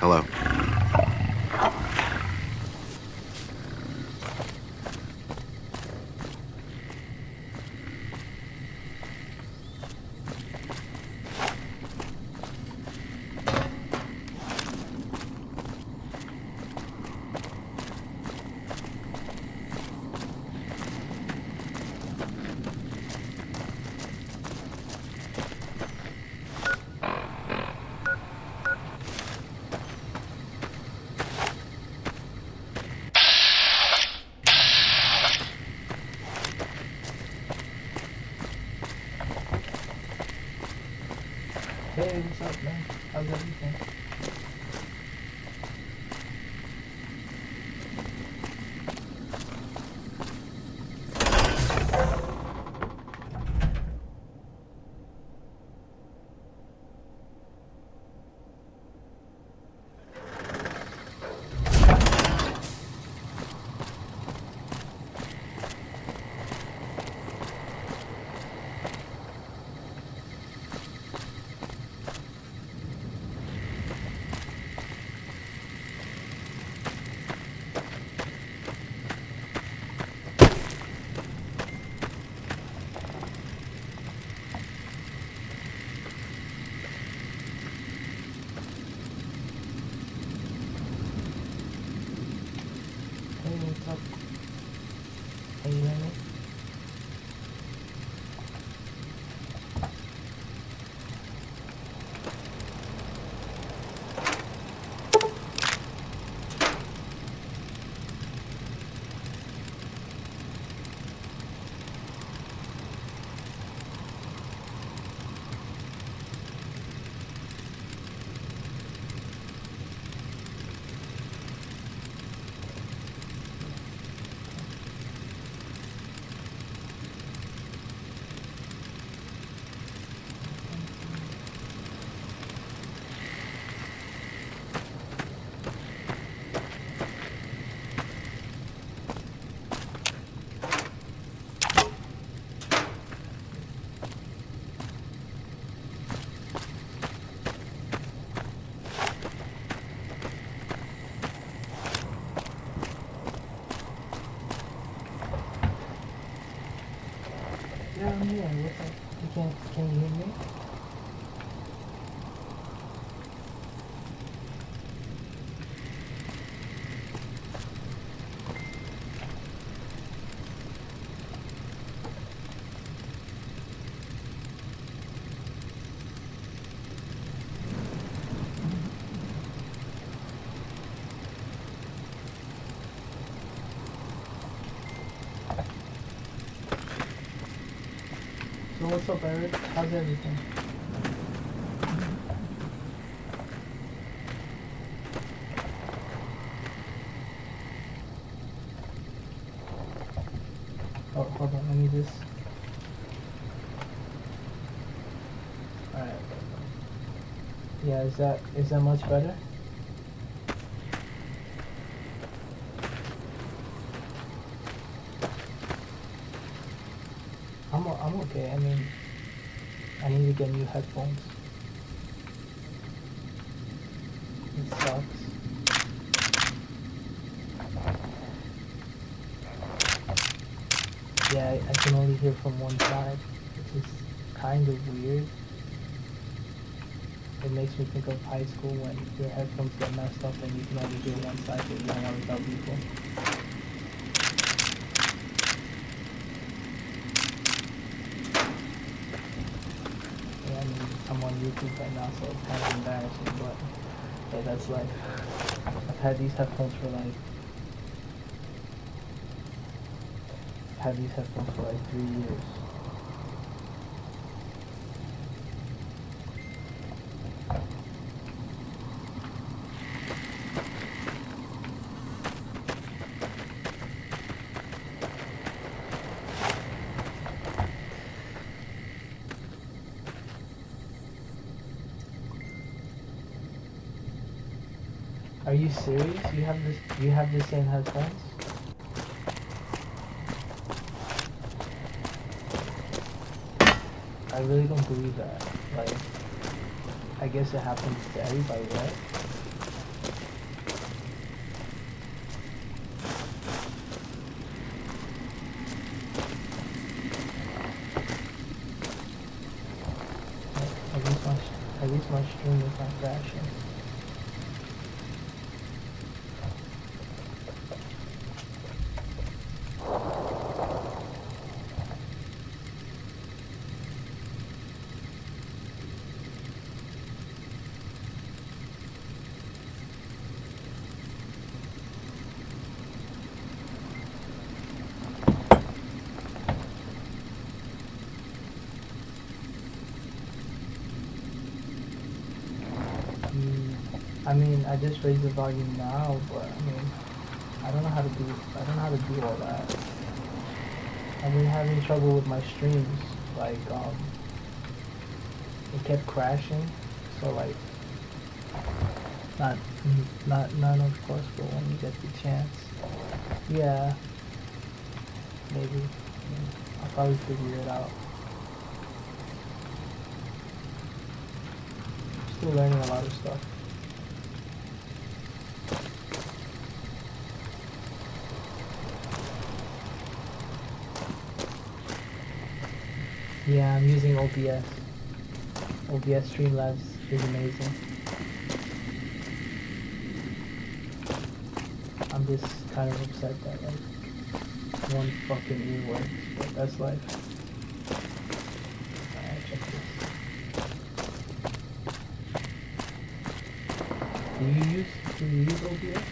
Hello. Hey, what's up, man? How's everything? Hey, what's up? Can you hear me? Yeah, I'm here. What's up? Can you hear me? So what's up, Eric? How's everything? Oh, hold on. Let me just. Alright. Yeah, is that much better? I'm okay. I mean, I need to get new headphones. It sucks. Yeah, I can only hear from one side, which is kind of weird. It makes me think of high school when your headphones get messed up and you can only hear one side, but you hang out with other people. Yeah, I mean, I'm on YouTube right now, so it's kind of embarrassing, but hey, that's life. I've had these headphones for like 3 years. Are you serious? You have the same headphones? I really don't believe that. Like, I guess it happens to everybody, right? my stream is not crashing. I mean, I just raised the volume now, but I mean, I don't know how to do all that. I've been having trouble with my streams, like, it kept crashing, so like, none of course, but when you get the chance, yeah, maybe, I'll probably figure it out. Still learning a lot of stuff. Yeah, I'm using OBS. OBS Streamlabs is amazing. I'm just kind of upset that like one fucking ear works, but that's life. Alright, check this. Do you use OBS?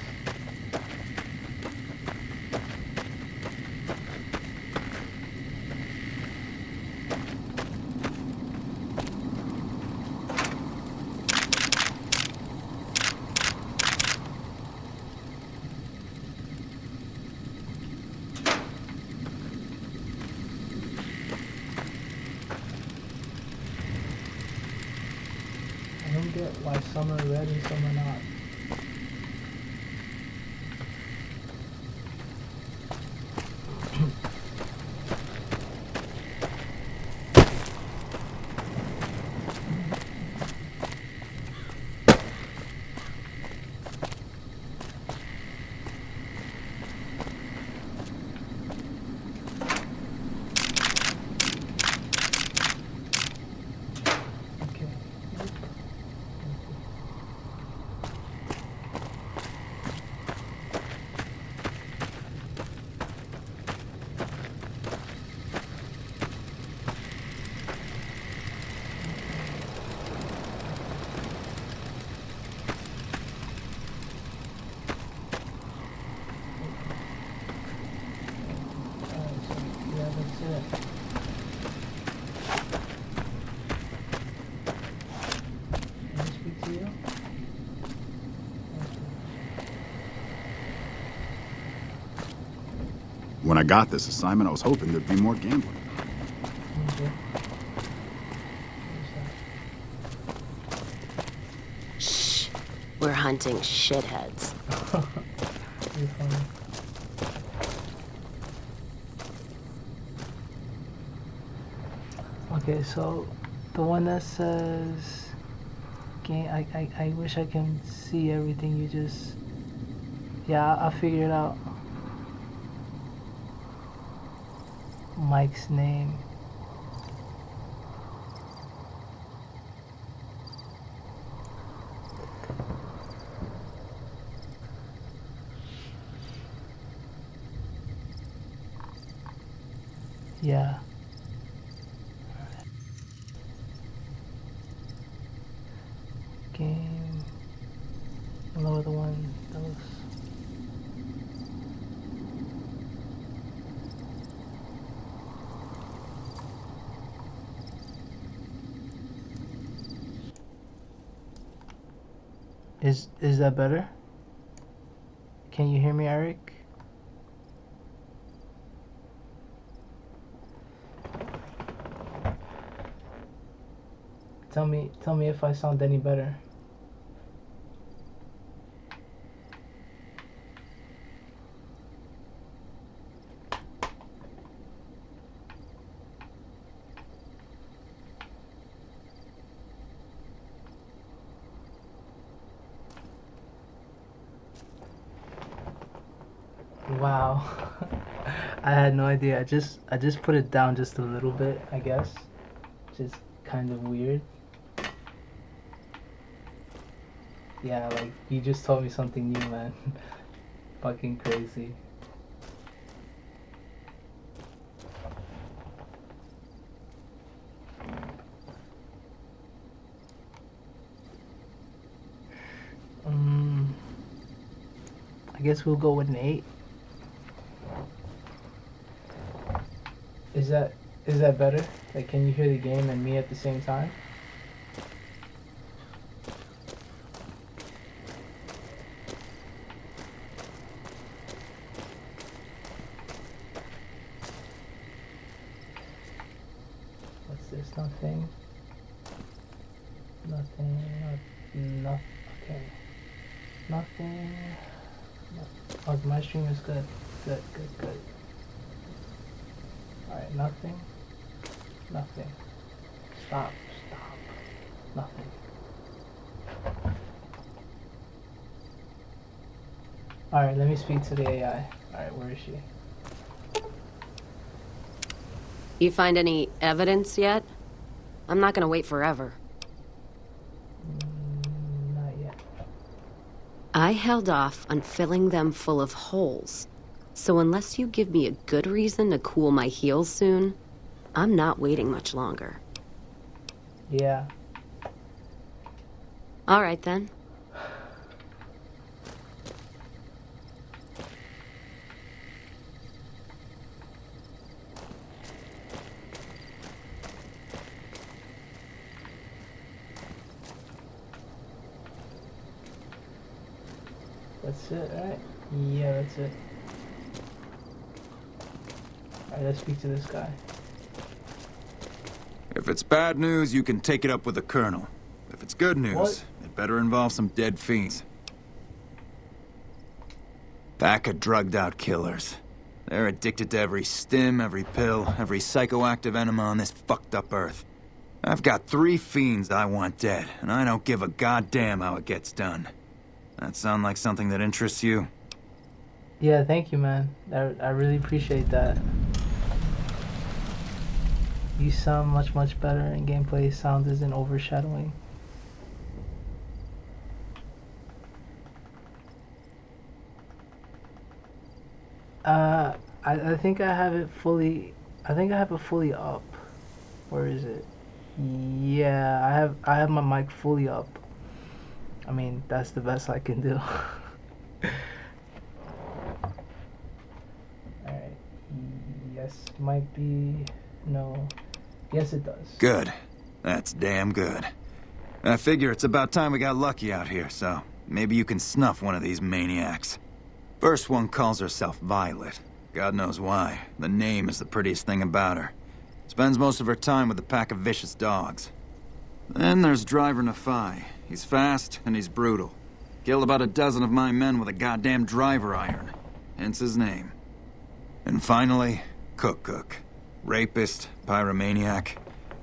I don't get why some are red and some are not. When I got this assignment, I was hoping there'd be more gambling. Shh. We're hunting shitheads. You're funny. Okay, so the one that says game, I wish I can see everything you just, yeah, I'll figure it out. Mike's name. Yeah. Game. Another one. Those. Is that better? Can you hear me, Eric? Tell me if I sound any better. Wow. I had no idea. I just put it down just a little bit, I guess. Just kind of weird. Yeah, like, you just told me something new, man. Fucking crazy. I guess we'll go with an 8. Is that better? Like, can you hear the game and me at the same time? What's this? Nothing. Nothing. Nothing. Okay. Nothing. Oh, my stream is good. Good. Alright, nothing. Nothing. Stop. Nothing. Alright, let me speak to the AI. Alright, where is she? You find any evidence yet? I'm not gonna wait forever. Not yet. I held off on filling them full of holes. So unless you give me a good reason to cool my heels soon, I'm not waiting much longer. Yeah. All right then. That's it, right? Yeah, that's it. Alright, let's speak to this guy. If it's bad news, you can take it up with the Colonel. If it's good news, What? it better involve some dead fiends. Pack of drugged-out killers. They're addicted to every stim, every pill, every psychoactive enema on this fucked-up Earth. I've got 3 fiends I want dead, and I don't give a goddamn how it gets done. That sound like something that interests you? Yeah, thank you, man. I really appreciate that. You sound much better, and gameplay sound isn't overshadowing. I think I have it fully. I think I have it fully up. Where is it? Yeah, I have my mic fully up. I mean, that's the best I can do. Alright. Yes, might be. No. Yes, it does. Good. That's damn good. I figure it's about time we got lucky out here, so maybe you can snuff one of these maniacs. First one calls herself Violet. God knows why. The name is the prettiest thing about her. Spends most of her time with a pack of vicious dogs. Then there's Driver Nafai. He's fast and he's brutal. Killed about a dozen of my men with a goddamn driver iron. Hence his name. And finally, Cook. Rapist, pyromaniac,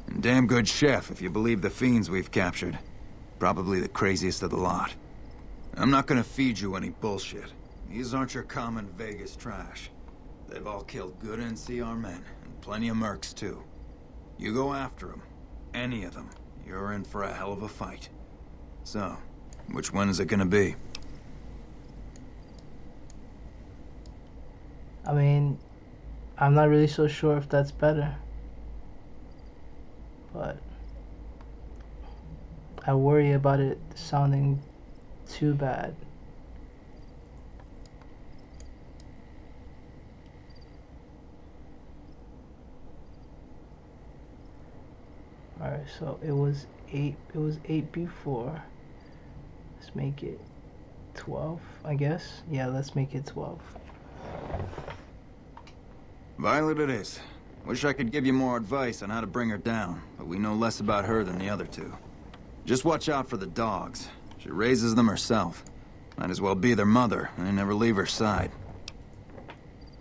and damn good chef if you believe the fiends we've captured. Probably the craziest of the lot. I'm not gonna feed you any bullshit. These aren't your common Vegas trash. They've all killed good NCR men, and plenty of mercs too. You go after them, any of them, you're in for a hell of a fight. So, which one is it gonna be? I mean, I'm not really so sure if that's better. But I worry about it sounding too bad. Alright, so it was 8 before. Let's make it 12, I guess. Yeah, let's make it 12. Violet it is. Wish I could give you more advice on how to bring her down, but we know less about her than the other two. Just watch out for the dogs. She raises them herself. Might as well be their mother, and never leave her side.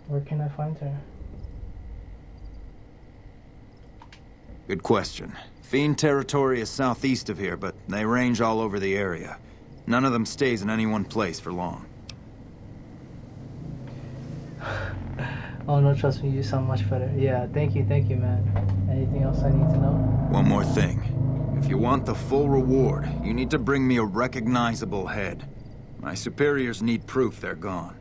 Where can I find her? Good question. Fiend territory is southeast of here, but they range all over the area. None of them stays in any one place for long. Oh no, trust me, you sound much better. Yeah, thank you, man. Anything else I need to know? One more thing. If you want the full reward, you need to bring me a recognizable head. My superiors need proof they're gone.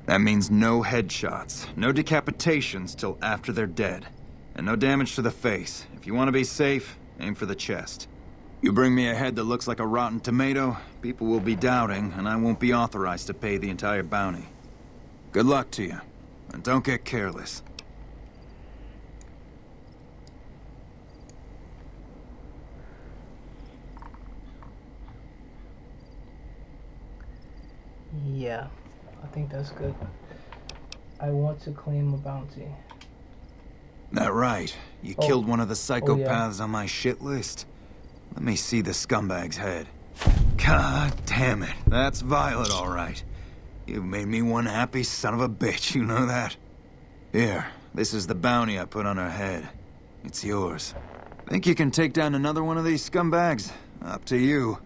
That means no headshots, no decapitations till after they're dead, and no damage to the face. If you want to be safe, aim for the chest. You bring me a head that looks like a rotten tomato, people will be doubting, and I won't be authorized to pay the entire bounty. Good luck to you, and don't get careless. Yeah, I think that's good. I want to claim a bounty. That right? You killed one of the psychopaths on my shit list? Let me see the scumbag's head. God damn it, that's Violet all right. You've made me one happy son of a bitch, you know that? Here, this is the bounty I put on her head. It's yours. Think you can take down another one of these scumbags? Up to you.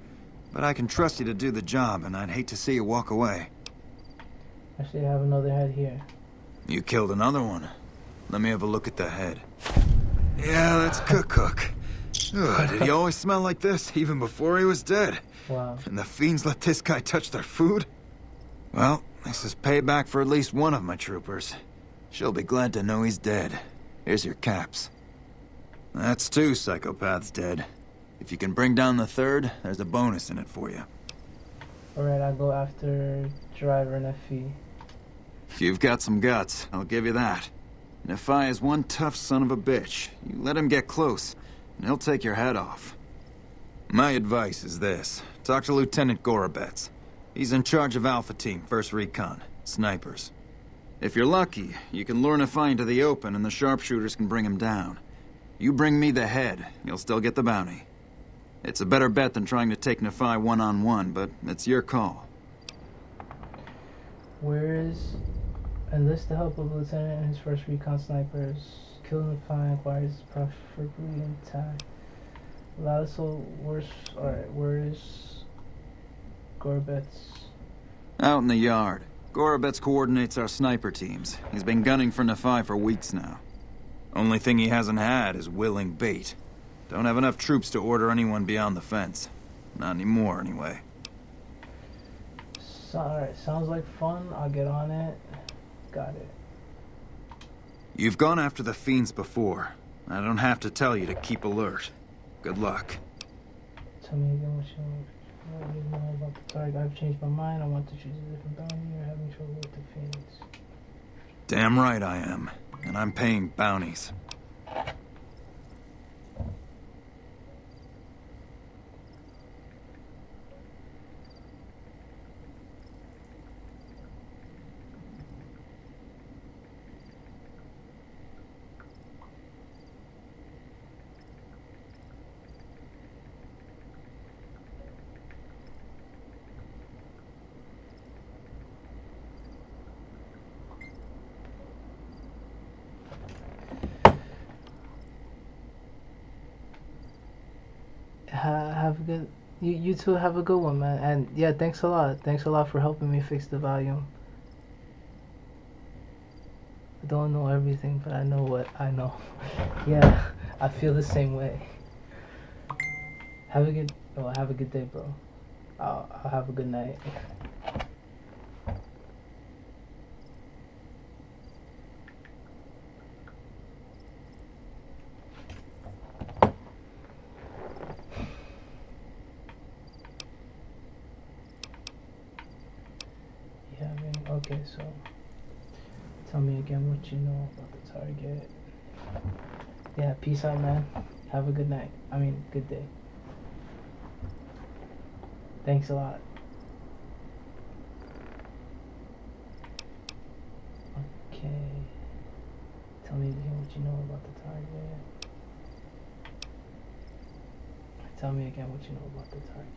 But I can trust you to do the job, and I'd hate to see you walk away. Actually, I have another head here. You killed another one. Let me have a look at the head. Yeah, that's Cook. Ugh, did he always smell like this, even before he was dead? Wow. And the fiends let this guy touch their food? Well, this is payback for at least one of my troopers. She'll be glad to know he's dead. Here's your caps. That's 2 psychopaths dead. If you can bring down the third, there's a bonus in it for you. Alright, I'll go after Driver and FE. You've got some guts, I'll give you that. Nephi is one tough son of a bitch. You let him get close, and he'll take your head off. My advice is this. Talk to Lieutenant Gorobets. He's in charge of Alpha Team, 1st Recon, snipers. If you're lucky, you can lure Nephi into the open and the sharpshooters can bring him down. You bring me the head, you'll still get the bounty. It's a better bet than trying to take Nephi one-on-one, but it's your call. Where is... Enlist the help of the Lieutenant and his 1st Recon snipers. Kill Nephi acquires preferably intact. Ladiso, where is Gorobets? Out in the yard. Gorobets coordinates our sniper teams. He's been gunning for Nephi for weeks now. Only thing he hasn't had is willing bait. Don't have enough troops to order anyone beyond the fence. Not anymore, anyway. Alright, sounds like fun. I'll get on it. Got it. You've gone after the fiends before. I don't have to tell you to keep alert. Good luck. Tell me again what you know about the target. I've changed my mind. I want to choose a different bounty. You're having trouble with the fiends. Damn right I am. And I'm paying bounties. Have a good... You two have a good one, man. And yeah, thanks a lot. Thanks a lot for helping me fix the volume. I don't know everything, but I know what I know. Yeah, I feel the same way. Have a good day, bro. I'll have a good night. Okay, so tell me again what you know about the target. Yeah, peace out, man. Have a good night. Good day. Thanks a lot. Okay. Tell me again what you know about the target. Tell me again what you know about the target.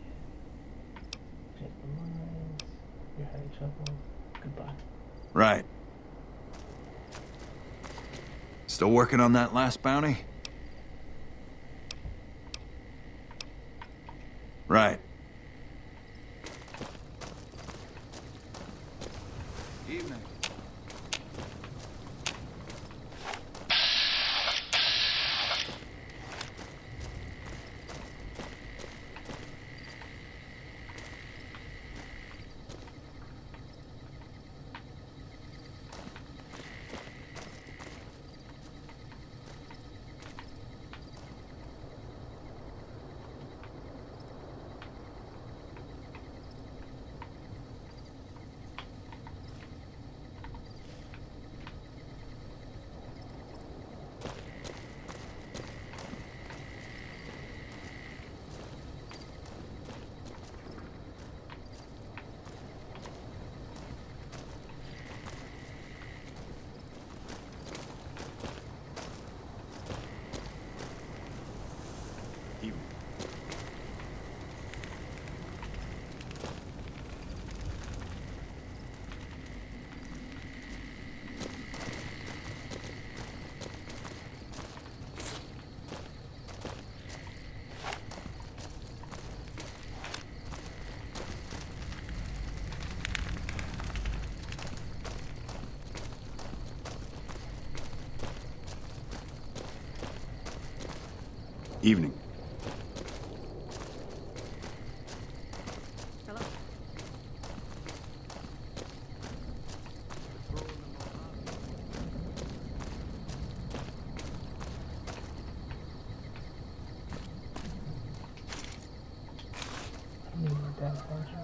Check the lines. You're having trouble. Goodbye. Right. Still working on that last bounty? Right. Evening. Evening. Need more damn attention.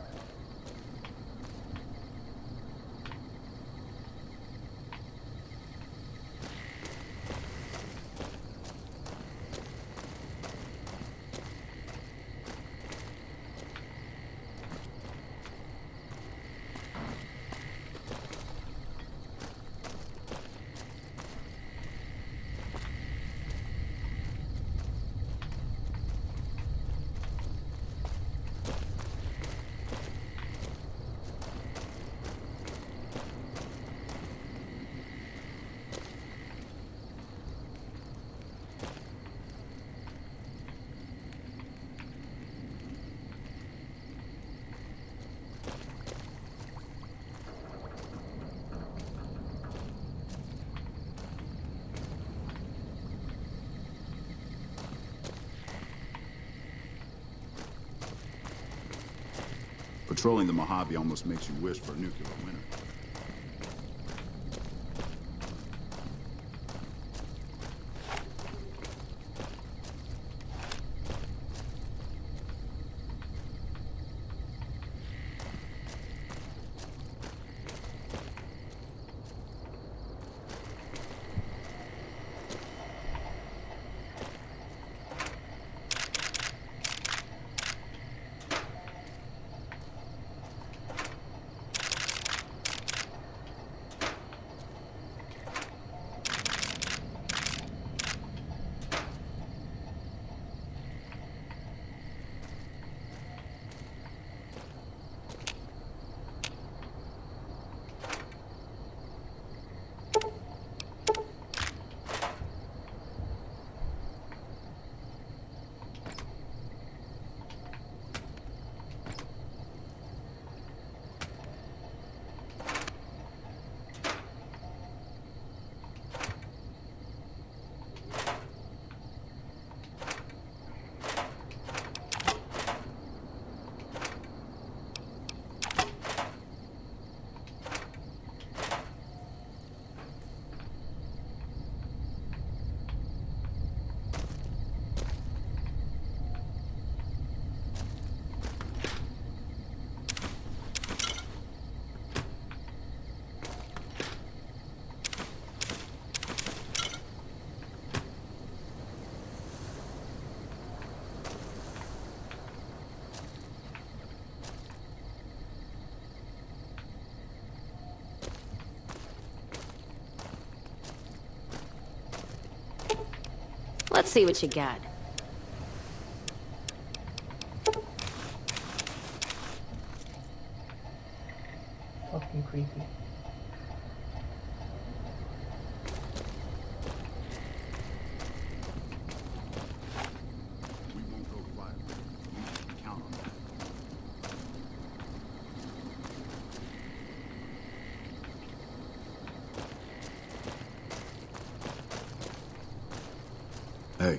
Patrolling the Mojave almost makes you wish for a nuclear winter. Let's see what you got. Fucking creepy. We won't go quiet. You can count on that. Hey.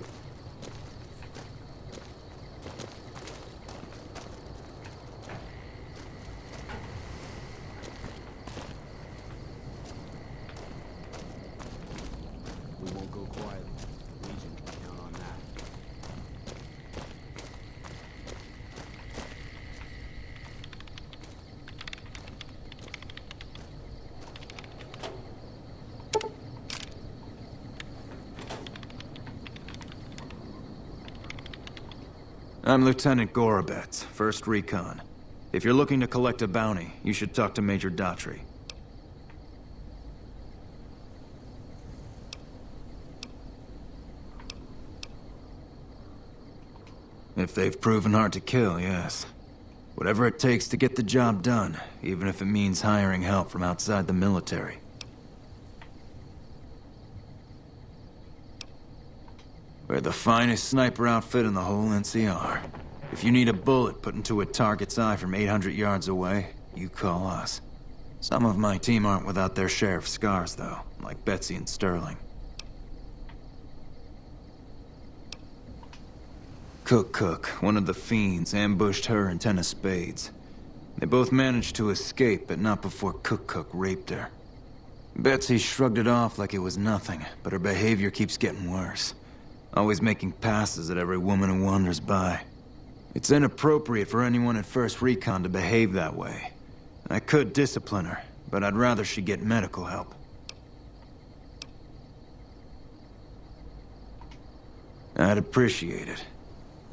We won't go quietly. Legion can count on that. I'm Lieutenant Gorobets, 1st Recon. If you're looking to collect a bounty, you should talk to Major Daughtry. If they've proven hard to kill, yes. Whatever it takes to get the job done, even if it means hiring help from outside the military. We're the finest sniper outfit in the whole NCR. If you need a bullet put into a target's eye from 800 yards away, you call us. Some of my team aren't without their share of scars, though, like Betsy and Sterling. Cook, one of the fiends, ambushed her and 10 of spades. They both managed to escape, but not before Cook raped her. Betsy shrugged it off like it was nothing, but her behavior keeps getting worse. Always making passes at every woman who wanders by. It's inappropriate for anyone at First Recon to behave that way. I could discipline her, but I'd rather she get medical help. I'd appreciate it.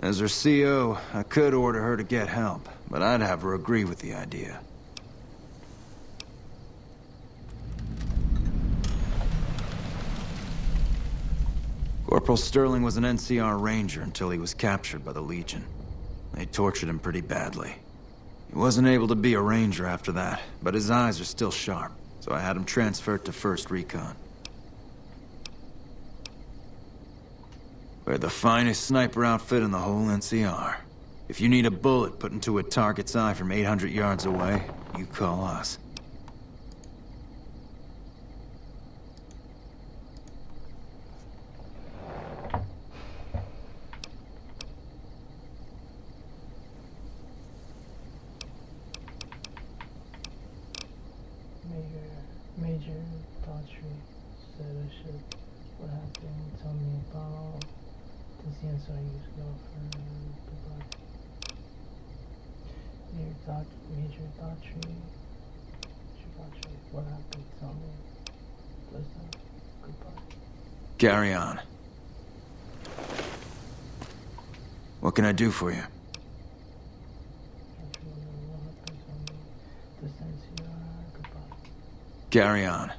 As her CO, I could order her to get help, but I'd have her agree with the idea. Corporal Sterling was an NCR ranger until he was captured by the Legion. They tortured him pretty badly. He wasn't able to be a ranger after that, but his eyes are still sharp, so I had him transferred to First Recon. We're the finest sniper outfit in the whole NCR. If you need a bullet put into a target's eye from 800 yards away, you call us. Major Daughtry said I should. What happened? Tell me about this NCR's girlfriend. Goodbye. Major Daughtry. What happened? Tell me. Listen. Goodbye. Carry on. What can I do for you? Carry on.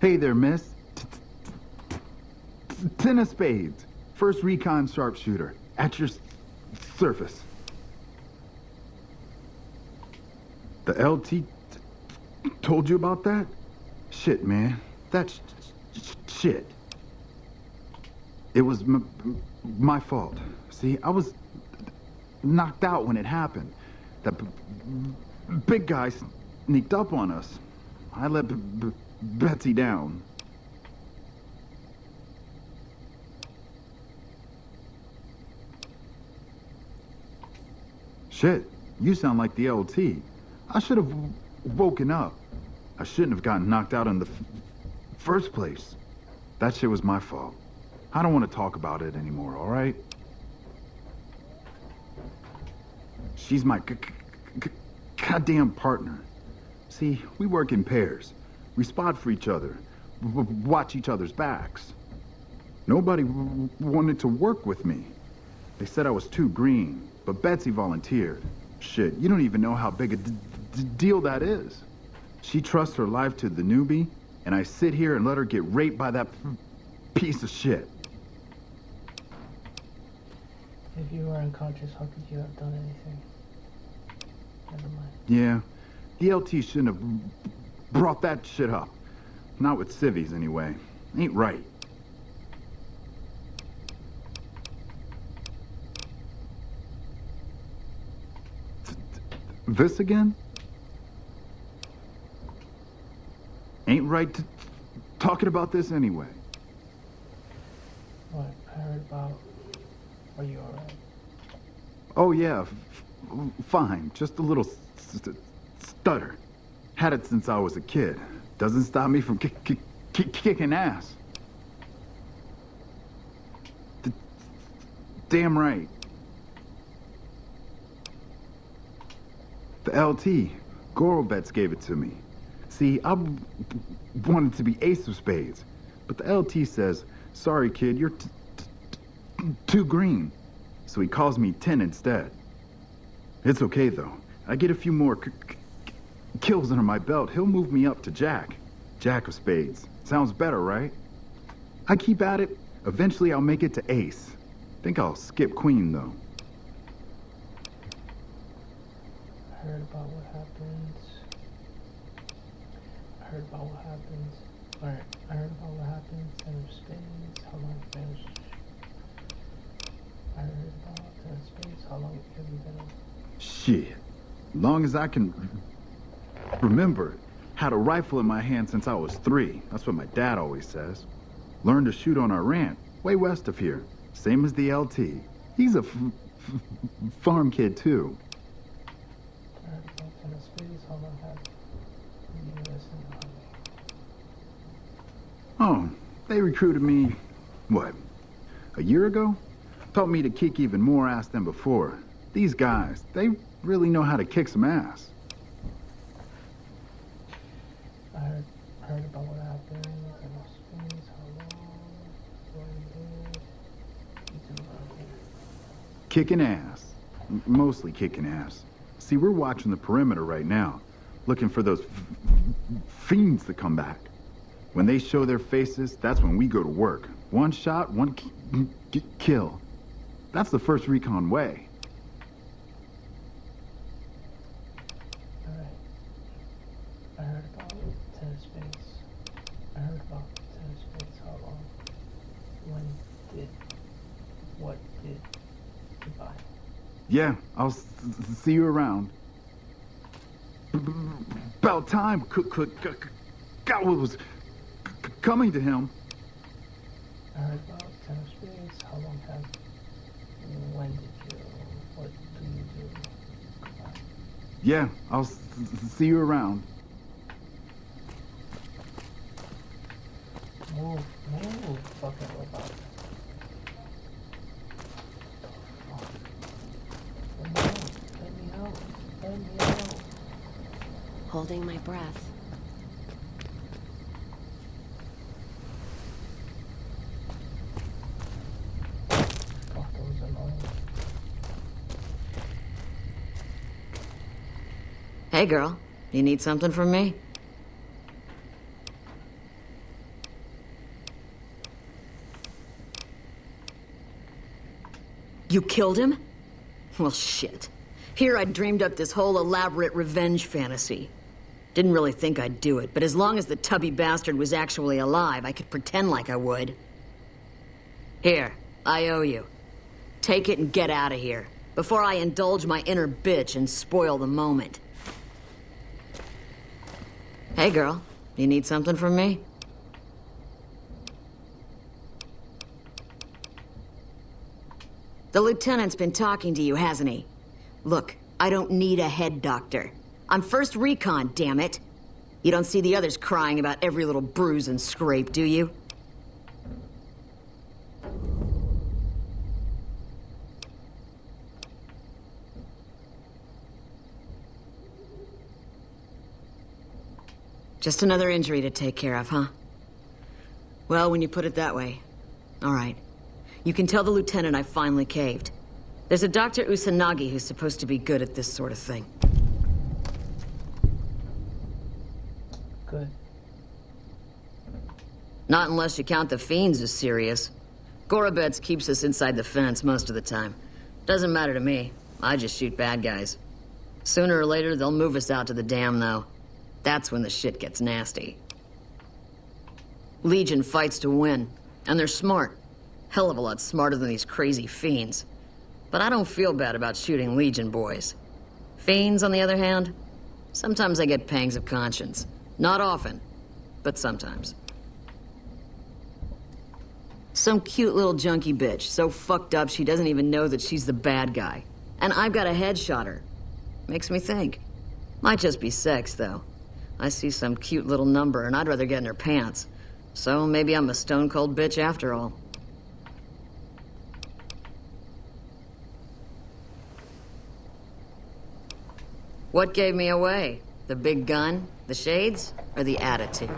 Hey there, miss. 10 of spades. First Recon sharpshooter. At your surface. The LT told you about that? Shit, man. That's shit. It was my fault. See, I was knocked out when it happened. That big guy sneaked up on us. I let Betsy down. Shit, you sound like the LT. I should have woken up. I shouldn't have gotten knocked out in the first place. That shit was my fault. I don't want to talk about it anymore, all right? She's my goddamn partner. See, we work in pairs. We spot for each other, watch each other's backs. Nobody wanted to work with me. They said I was too green, but Betsy volunteered. Shit, you don't even know how big a deal that is. She trusts her life to the newbie, and I sit here and let her get raped by that piece of shit. If you were unconscious, how could you have done anything? Never mind. Yeah, the LT shouldn't have brought that shit up. Not with civvies, anyway. Ain't right. This again? Ain't right talking about this anyway. What? I heard about... Are you alright? Oh yeah, fine. Just a little stutter. Had it since I was a kid. Doesn't stop me from kicking ass. Damn right. The LT, Gorobets gave it to me. See, I wanted to be ace of spades, but the LT says, sorry kid, you're too green. So he calls me 10 instead. It's okay though. I get a few more kills under my belt, he'll move me up to Jack. Jack of spades. Sounds better, right? I keep at it. Eventually I'll make it to ace. Think I'll skip Queen, though. I heard about what happens. Alright, I heard about what happens in space, how long it's been. I heard about in space, how long have you been? Shit. Long as I can remember. Had a rifle in my hand since I was 3. That's what my dad always says. Learned to shoot on our ranch, way west of here. Same as the LT. He's a farm kid, too. I heard about in space, how long have you been in the army? Oh, they recruited me, what, a year ago? Taught me to kick even more ass than before. These guys, they really know how to kick some ass. I heard about what happened in space, how long, what you did. You too, bro. Kicking ass. Mostly kicking ass. See, we're watching the perimeter right now, looking for those fiends to come back. When they show their faces, that's when we go to work. One shot, one kill. That's the first recon way. Alright. I heard about tennis space. I heard about tennis space, how long, when did, what did, goodbye. Yeah, I'll see you around. About time. God was coming to him. I heard about tennis space, how long have, when did you, what do you do, goodbye. Yeah, I'll see you around. Move, fucking robot. Let me out. Holding my breath. Fuck, that was annoying. Hey girl, you need something from me? You killed him? Well, shit. Here I'd dreamed up this whole elaborate revenge fantasy. Didn't really think I'd do it, but as long as the tubby bastard was actually alive, I could pretend like I would. Here, I owe you. Take it and get out of here, before I indulge my inner bitch and spoil the moment. Hey girl, you need something from me? The lieutenant's been talking to you, hasn't he? Look, I don't need a head doctor. I'm first recon, damn it. You don't see the others crying about every little bruise and scrape, do you? Just another injury to take care of, huh? Well, when you put it that way, all right. You can tell the lieutenant I finally caved. There's a Dr. Usanagi who's supposed to be good at this sort of thing. Good. Not unless you count the fiends as serious. Gorobets keeps us inside the fence most of the time. Doesn't matter to me. I just shoot bad guys. Sooner or later, they'll move us out to the dam, though. That's when the shit gets nasty. Legion fights to win, and they're smart. Hell of a lot smarter than these crazy fiends. But I don't feel bad about shooting Legion boys. Fiends, on the other hand, sometimes I get pangs of conscience. Not often, but sometimes. Some cute little junkie bitch, so fucked up she doesn't even know that she's the bad guy. And I've got a headshot her. Makes me think. Might just be sex, though. I see some cute little number and I'd rather get in her pants. So maybe I'm a stone-cold bitch after all. What gave me away? The big gun, the shades, or the attitude?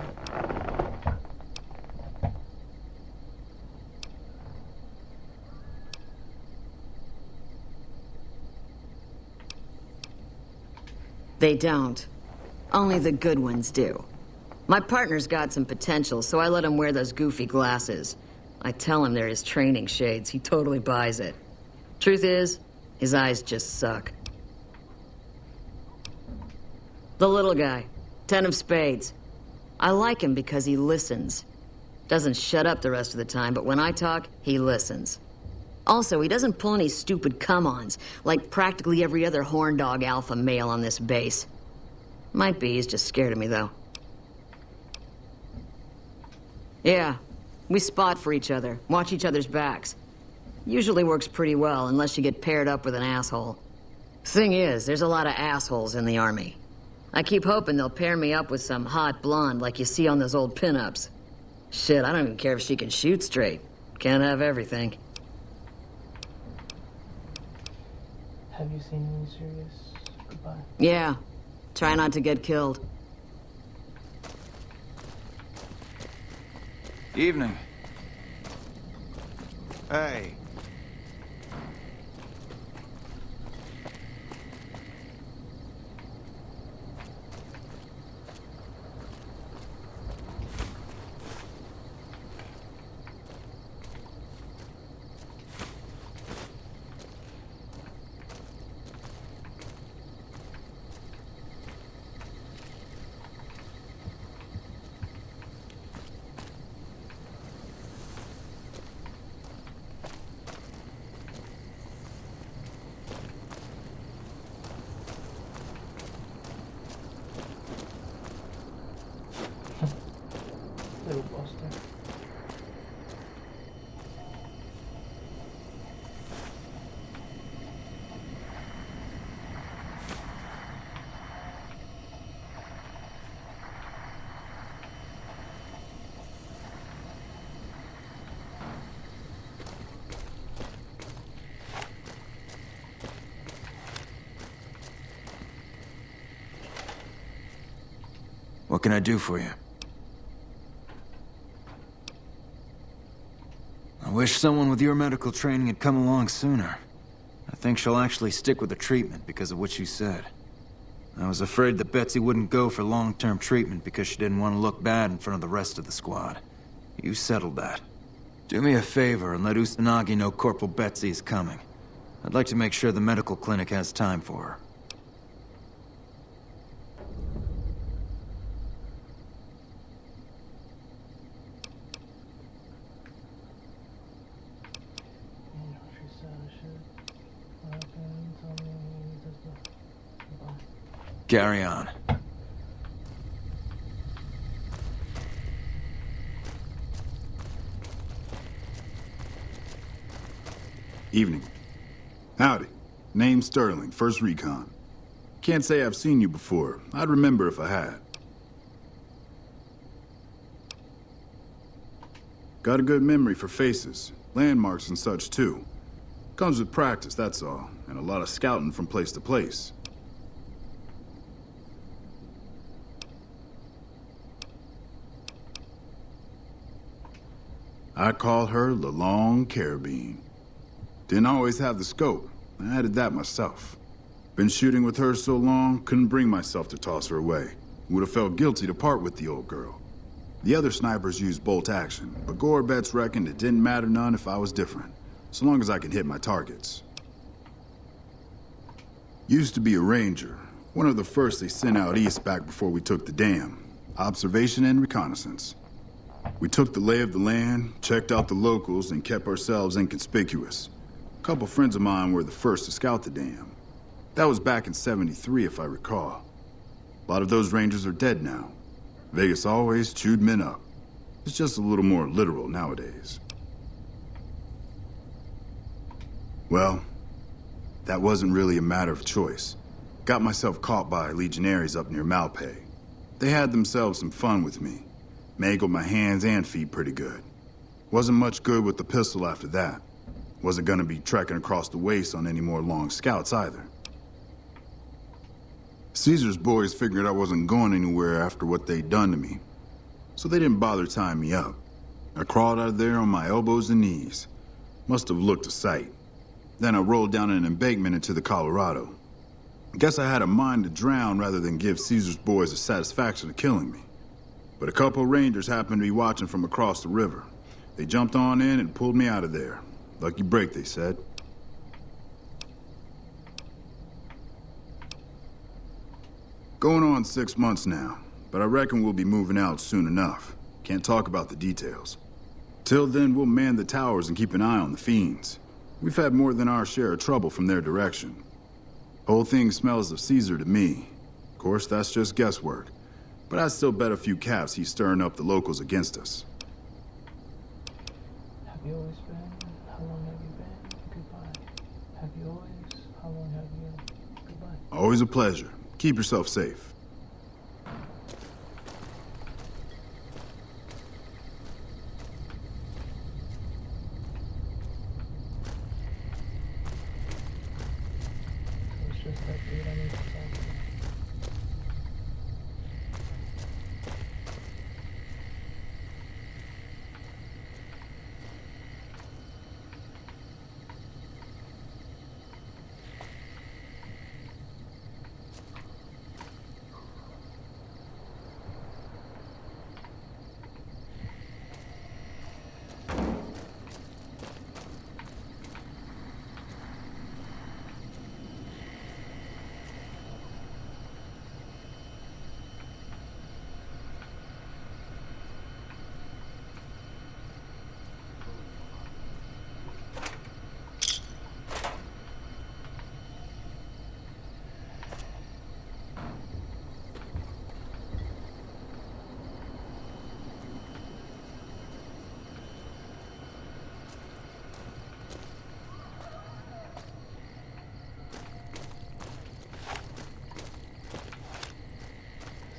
They don't. Only the good ones do. My partner's got some potential, so I let him wear those goofy glasses. I tell him they're his training shades. He totally buys it. Truth is, his eyes just suck. The little guy. 10 of spades. I like him because he listens. Doesn't shut up the rest of the time, but when I talk, he listens. Also, he doesn't pull any stupid come-ons, like practically every other horn dog alpha male on this base. Might be he's just scared of me, though. Yeah, we spot for each other, watch each other's backs. Usually works pretty well, unless you get paired up with an asshole. Thing is, there's a lot of assholes in the Army. I keep hoping they'll pair me up with some hot blonde like you see on those old pinups. Shit, I don't even care if she can shoot straight. Can't have everything. Have you seen any serious? Goodbye. Yeah. Try not to get killed. Evening. Hey. Little buster. What can I do for you? I wish someone with your medical training had come along sooner. I think she'll actually stick with the treatment because of what you said. I was afraid that Betsy wouldn't go for long-term treatment because she didn't want to look bad in front of the rest of the squad. You settled that. Do me a favor and let Usanagi know Corporal Betsy is coming. I'd like to make sure the medical clinic has time for her. Carry on. Evening. Howdy. Name's Sterling, First Recon. Can't say I've seen you before. I'd remember if I had. Got a good memory for faces, landmarks and such too. Comes with practice, that's all, and a lot of scouting from place to place. I call her the Long Carabine. Didn't always have the scope. I added that myself. Been shooting with her so long, couldn't bring myself to toss her away. Would have felt guilty to part with the old girl. The other snipers used bolt action, but Gorbets reckoned it didn't matter none if I was different, so long as I could hit my targets. Used to be a ranger, one of the first they sent out east back before we took the dam. Observation and reconnaissance. We took the lay of the land, checked out the locals, and kept ourselves inconspicuous. A couple friends of mine were the first to scout the dam. That was back in '73, if I recall. A lot of those rangers are dead now. Vegas always chewed men up. It's just a little more literal nowadays. Well, that wasn't really a matter of choice. Got myself caught by legionaries up near Malpay. They had themselves some fun with me. Mangled my hands and feet pretty good. Wasn't much good with the pistol after that. Wasn't gonna be trekking across the waste on any more long scouts either. Caesar's boys figured I wasn't going anywhere after what they'd done to me, so they didn't bother tying me up. I crawled out of there on my elbows and knees. Must have looked a sight. Then I rolled down an embankment into the Colorado. Guess I had a mind to drown rather than give Caesar's boys the satisfaction of killing me. But a couple rangers happened to be watching from across the river. They jumped on in and pulled me out of there. Lucky break, they said. Going on 6 months now, but I reckon we'll be moving out soon enough. Can't talk about the details. Till then, we'll man the towers and keep an eye on the fiends. We've had more than our share of trouble from their direction. Whole thing smells of Caesar to me. Of course, that's just guesswork. But I'd still bet a few caps he's stirring up the locals against us. Have you always been? How long have you been? Goodbye. Have you always? How long have you? Goodbye. Always a pleasure. Keep yourself safe. It's just that dude I need to talk to.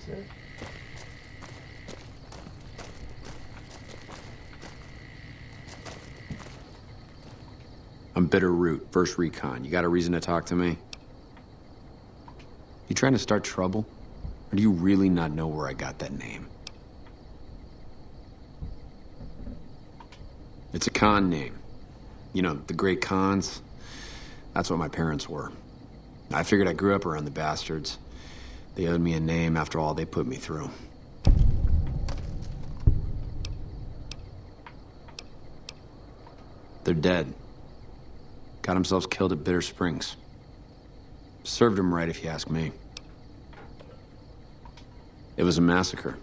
That's it. I'm Bitter Root, first recon. You got a reason to talk to me? You trying to start trouble? Or do you really not know where I got that name? It's a con name. You know, the great cons. That's what my parents were. I figured I grew up around the bastards. They owed me a name after all they put me through. They're dead. Got themselves killed at Bitter Springs. Served them right, if you ask me. It was a massacre.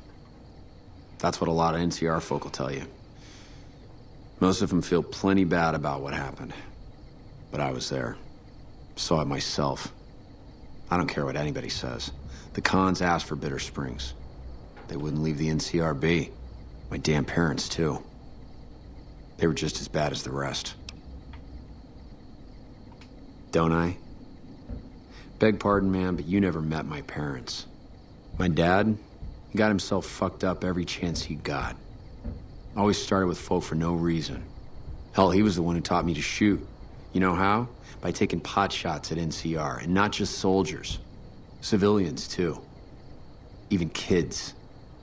That's what a lot of NCR folk will tell you. Most of them feel plenty bad about what happened. But I was there. Saw it myself. I don't care what anybody says. The cons asked for Bitter Springs. They wouldn't leave the NCR be. My damn parents, too. They were just as bad as the rest. Don't I? Beg pardon, man, but you never met my parents. My dad, he got himself fucked up every chance he got. Always started with folk for no reason. Hell, he was the one who taught me to shoot. You know how? By taking pot shots at NCR, and not just soldiers. Civilians, too. Even kids.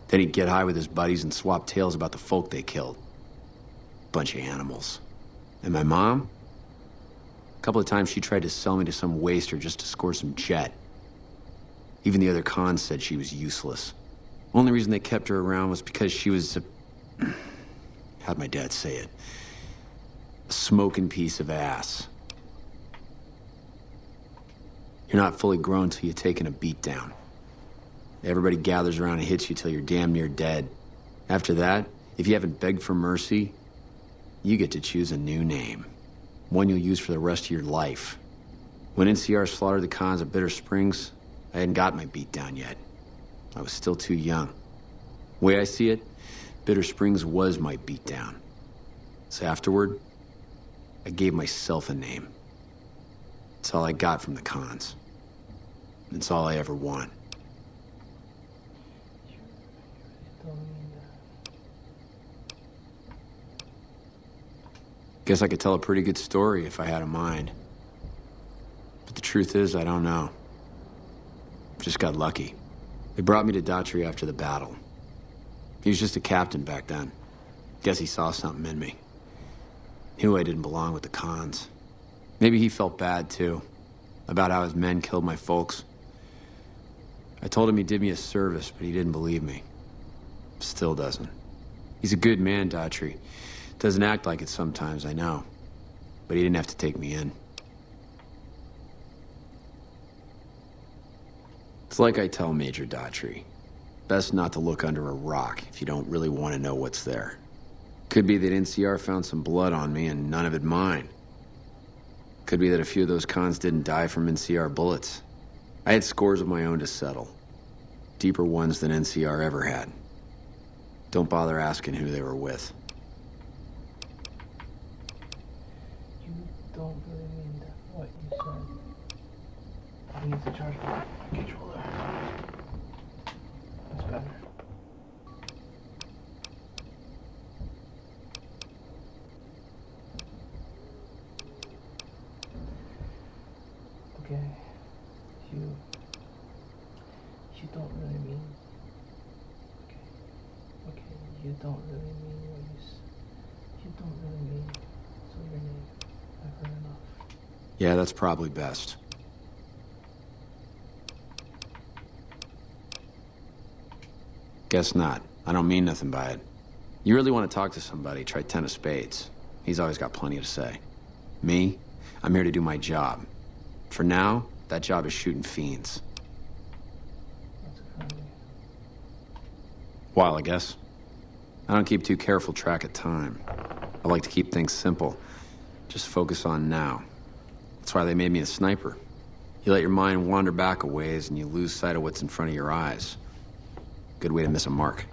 Then he'd get high with his buddies and swap tales about the folk they killed. Bunch of animals. And my mom? A couple of times she tried to sell me to some waster just to score some jet. Even the other cons said she was useless. Only reason they kept her around was because she was a... how'd my dad say it? A smoking piece of ass. You're not fully grown till you've taken a beat down. Everybody gathers around and hits you till you're damn near dead. After that, if you haven't begged for mercy, you get to choose a new name. One you'll use for the rest of your life. When NCR slaughtered the cons at Bitter Springs, I hadn't got my beat down yet. I was still too young. The way I see it, Bitter Springs was my beat down. So afterward, I gave myself a name. It's all I got from the cons. It's all I ever want. Don't mean that. Guess I could tell a pretty good story if I had a mind. But the truth is, I don't know. Just got lucky. They brought me to Daughtry after the battle. He was just a captain back then. Guess he saw something in me. Knew I didn't belong with the cons. Maybe he felt bad, too, about how his men killed my folks. I told him he did me a service, but he didn't believe me. Still doesn't. He's a good man, Daughtry. Doesn't act like it sometimes, I know. But he didn't have to take me in. It's like I tell Major Daughtry. Best not to look under a rock if you don't really want to know what's there. Could be that NCR found some blood on me and none of it mine. Could be that a few of those cons didn't die from NCR bullets. I had scores of my own to settle. Deeper ones than NCR ever had. Don't bother asking who they were with. You don't really mean that, what you said. I need to charge my controller. That's better. Okay. You don't really mean. Okay, you don't really mean what you don't really mean. So your name. I've heard enough. Yeah, that's probably best. Guess not. I don't mean nothing by it. You really want to talk to somebody, try 10 of spades. He's always got plenty to say. Me? I'm here to do my job. For now, that job is shooting fiends. That's a friendly. While, I guess. I don't keep too careful track of time. I like to keep things simple. Just focus on now. That's why they made me a sniper. You let your mind wander back a ways and you lose sight of what's in front of your eyes. Good way to miss a mark.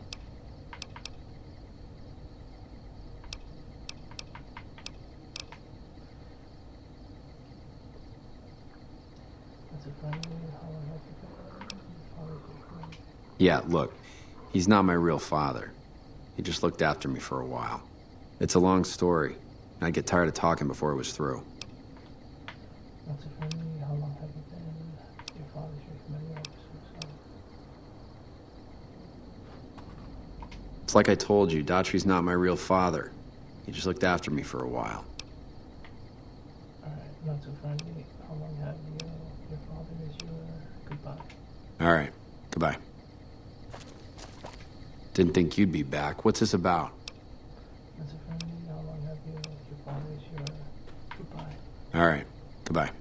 That's a friendly. How long have you been? Father's your friend. Yeah, look, he's not my real father. He just looked after me for a while. It's a long story, and I'd get tired of talking before it was through. That's a friendly. How long have you been? Your father's your familiar officer, so. It's like I told you, Daughtry's not my real father. He just looked after me for a while. Alright, not so friendly. How long have you? Your father is your goodbye. All right, goodbye. Didn't think you'd be back. What's this about? That's a friendly. How long have you? Your father is your goodbye. All right, goodbye.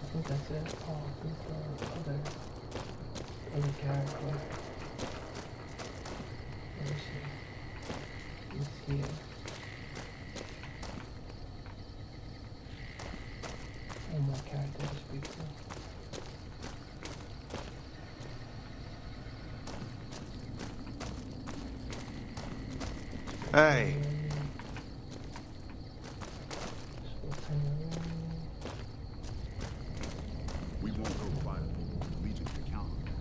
I think that's it. Oh, who's the other character? Let me see. He's here. One more character to speak to. Hey, We won't go quiet. Legion can count on that.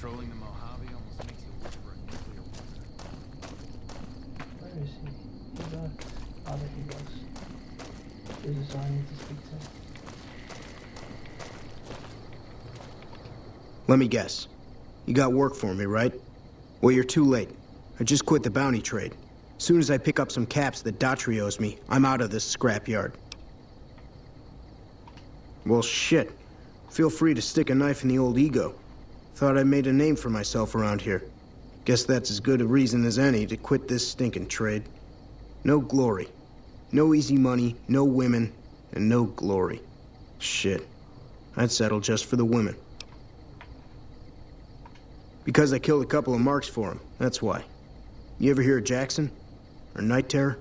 patrolling the Mojave almost makes you wish for a nuclear winter. Where is he? He left. Oh, there he goes. There's a sign I need to speak to. Let me guess. You got work for me, right? Well, you're too late. I just quit the bounty trade. As soon as I pick up some caps that Daughtry owes me, I'm out of this scrapyard. Well, shit. Feel free to stick a knife in the old ego. Thought I made a name for myself around here. Guess that's as good a reason as any to quit this stinking trade. No glory. No easy money, no women, and no glory. Shit. I'd settle just for the women. Because I killed a couple of marks for him, that's why. You ever hear of Jackson? Or Night Terror?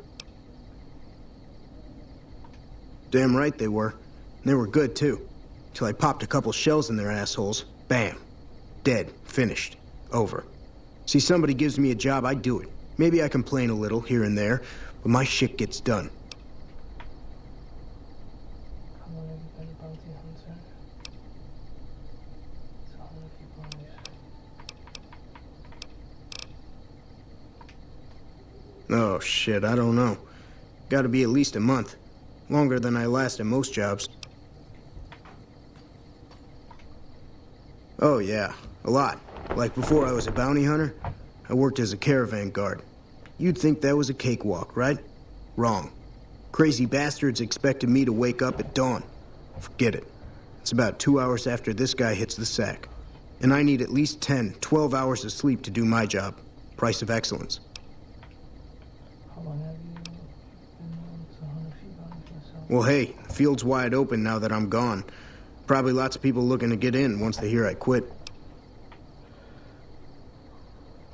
Damn right they were. And they were good, too. Till I popped a couple shells in their assholes. Bam. Dead. Finished. Over. See, somebody gives me a job, I do it. Maybe I complain a little here and there, but my shit gets done. How long have you been a bounty hunter? So how many people have Oh, shit, I don't know. Gotta be at least a month. Longer than I last at most jobs. Oh, yeah. A lot. Like before I was a bounty hunter, I worked as a caravan guard. You'd think that was a cakewalk, right? Wrong. Crazy bastards expected me to wake up at dawn. Forget it. It's about 2 hours after this guy hits the sack. And I need at least 10, 12 hours of sleep to do my job. Price of excellence. How long have you been known to hunt a few by yourself? Well, hey, the field's wide open now that I'm gone. Probably lots of people looking to get in once they hear I quit.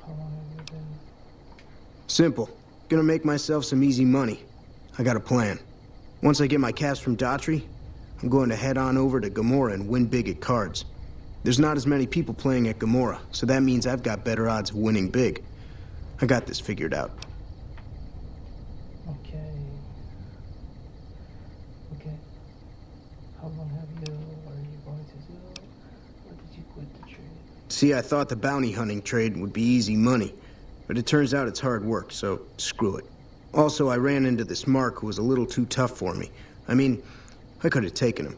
How long have you been? Simple. Gonna make myself some easy money. I got a plan. Once I get my caps from Daughtry, I'm going to head on over to Gomorrah and win big at cards. There's not as many people playing at Gomorrah, so that means I've got better odds of winning big. I got this figured out. Okay. Okay. How long are you going to do? Or did you quit the trade? See, I thought the bounty hunting trade would be easy money, but it turns out it's hard work, so screw it. Also, I ran into this Mark who was a little too tough for me. I mean, I could have taken him.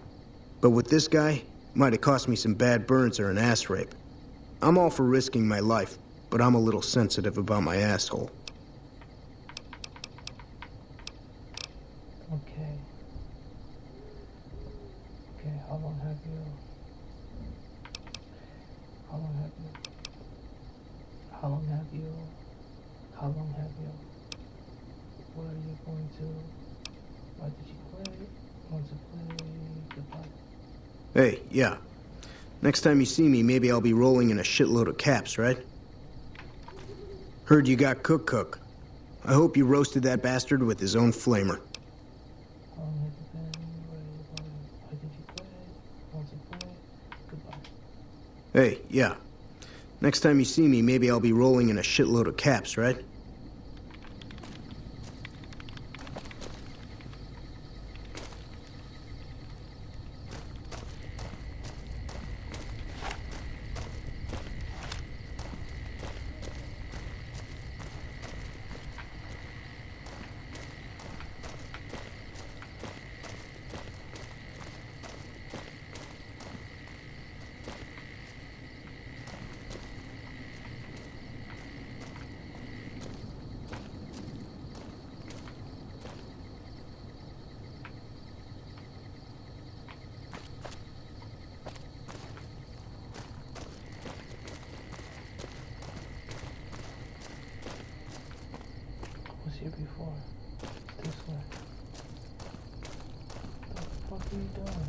But with this guy, might have cost me some bad burns or an ass rape. I'm all for risking my life, but I'm a little sensitive about my asshole. Okay. Okay, how long have you... How long have you... How long have you... How long have you... What are you going to... Why did you play? Want to play... Goodbye. Hey, yeah. Next time you see me, maybe I'll be rolling in a shitload of caps, right? Heard you got Cook. I hope you roasted that bastard with his own flamer. How long have you been? Where are you going? Why did you play? Want to play? Goodbye. Hey, yeah. Next time you see me, maybe I'll be rolling in a shitload of caps, right? Was here before. This way. What the fuck are you doing?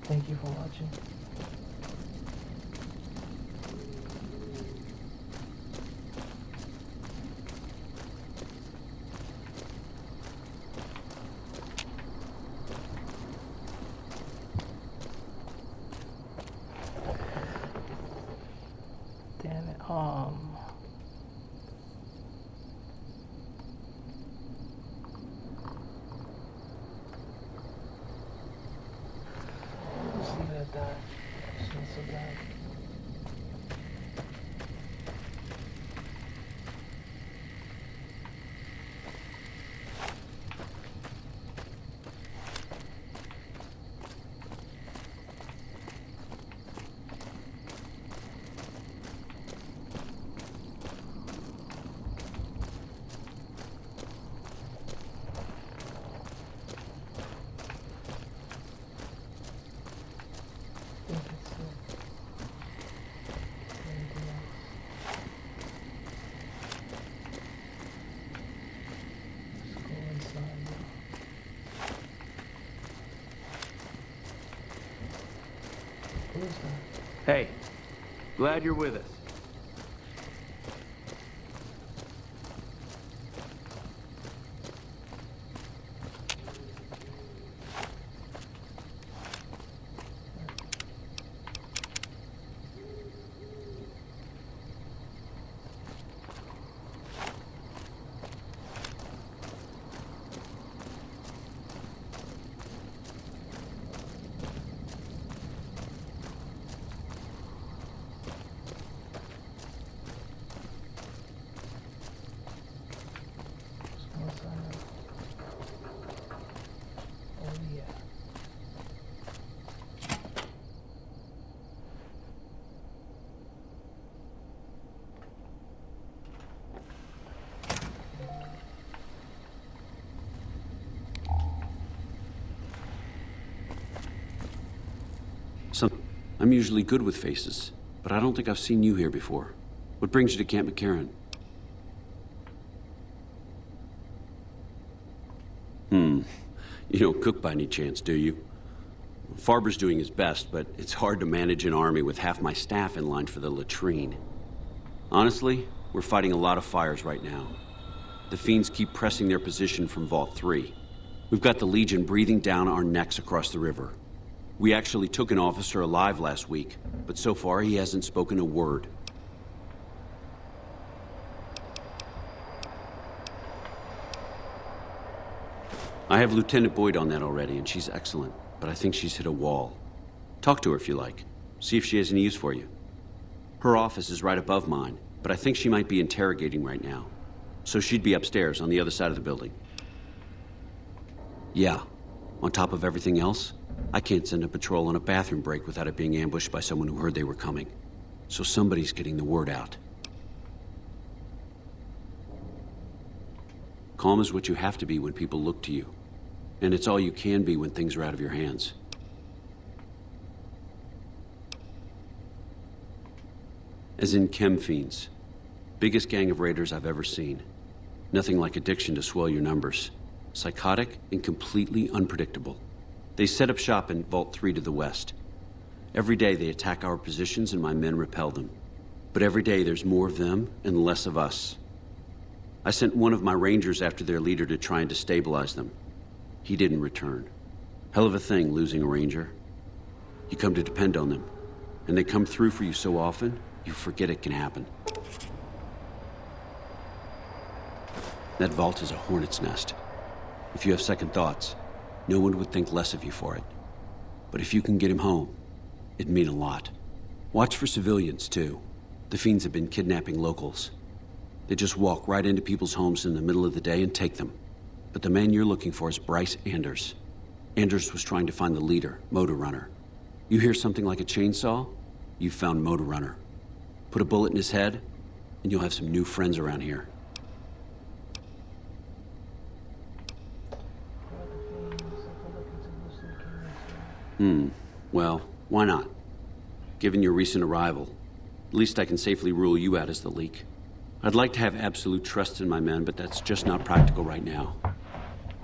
Thank you for watching. Damn it. Just leave it at that. It's not so bad. I think it's anything else. Let's go inside now. Who is that? Hey, glad you're with us. I'm usually good with faces, but I don't think I've seen you here before. What brings you to Camp McCarran? You don't cook by any chance, do you? Farber's doing his best, but it's hard to manage an army with half my staff in line for the latrine. Honestly, we're fighting a lot of fires right now. The fiends keep pressing their position from Vault 3. We've got the Legion breathing down our necks across the river. We actually took an officer alive last week, but so far he hasn't spoken a word. I have Lieutenant Boyd on that already, and she's excellent, but I think she's hit a wall. Talk to her if you like. See if she has any use for you. Her office is right above mine, but I think she might be interrogating right now. So she'd be upstairs on the other side of the building. Yeah. On top of everything else, I can't send a patrol on a bathroom break without it being ambushed by someone who heard they were coming. So somebody's getting the word out. Calm is what you have to be when people look to you. And it's all you can be when things are out of your hands. As in chem fiends. Biggest gang of raiders I've ever seen. Nothing like addiction to swell your numbers. Psychotic and completely unpredictable. They set up shop in Vault 3 to the west. Every day they attack our positions and my men repel them. But every day there's more of them and less of us. I sent one of my rangers after their leader to try and destabilize them. He didn't return. Hell of a thing, losing a ranger. You come to depend on them, and they come through for you so often, you forget it can happen. That vault is a hornet's nest. If you have second thoughts, no one would think less of you for it. But if you can get him home, it'd mean a lot. Watch for civilians, too. The fiends have been kidnapping locals. They just walk right into people's homes in the middle of the day and take them. But the man you're looking for is Bryce Anders. Anders was trying to find the leader, Motor Runner. You hear something like a chainsaw? You've found Motor Runner. Put a bullet in his head, and you'll have some new friends around here. Well, why not? Given your recent arrival, at least I can safely rule you out as the leak. I'd like to have absolute trust in my men, but that's just not practical right now.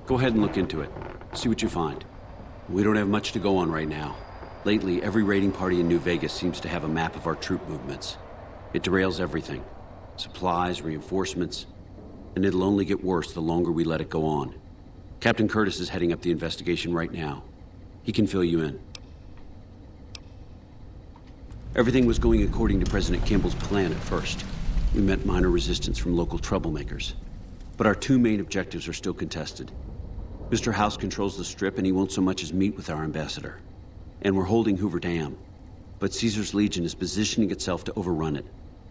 Go ahead and look into it. See what you find. We don't have much to go on right now. Lately, every raiding party in New Vegas seems to have a map of our troop movements. It derails everything. Supplies, reinforcements, and it'll only get worse the longer we let it go on. Captain Curtis is heading up the investigation right now. He can fill you in. Everything was going according to President Campbell's plan at first. We met minor resistance from local troublemakers. But our two main objectives are still contested. Mr. House controls the Strip and he won't so much as meet with our ambassador. And we're holding Hoover Dam. But Caesar's Legion is positioning itself to overrun it.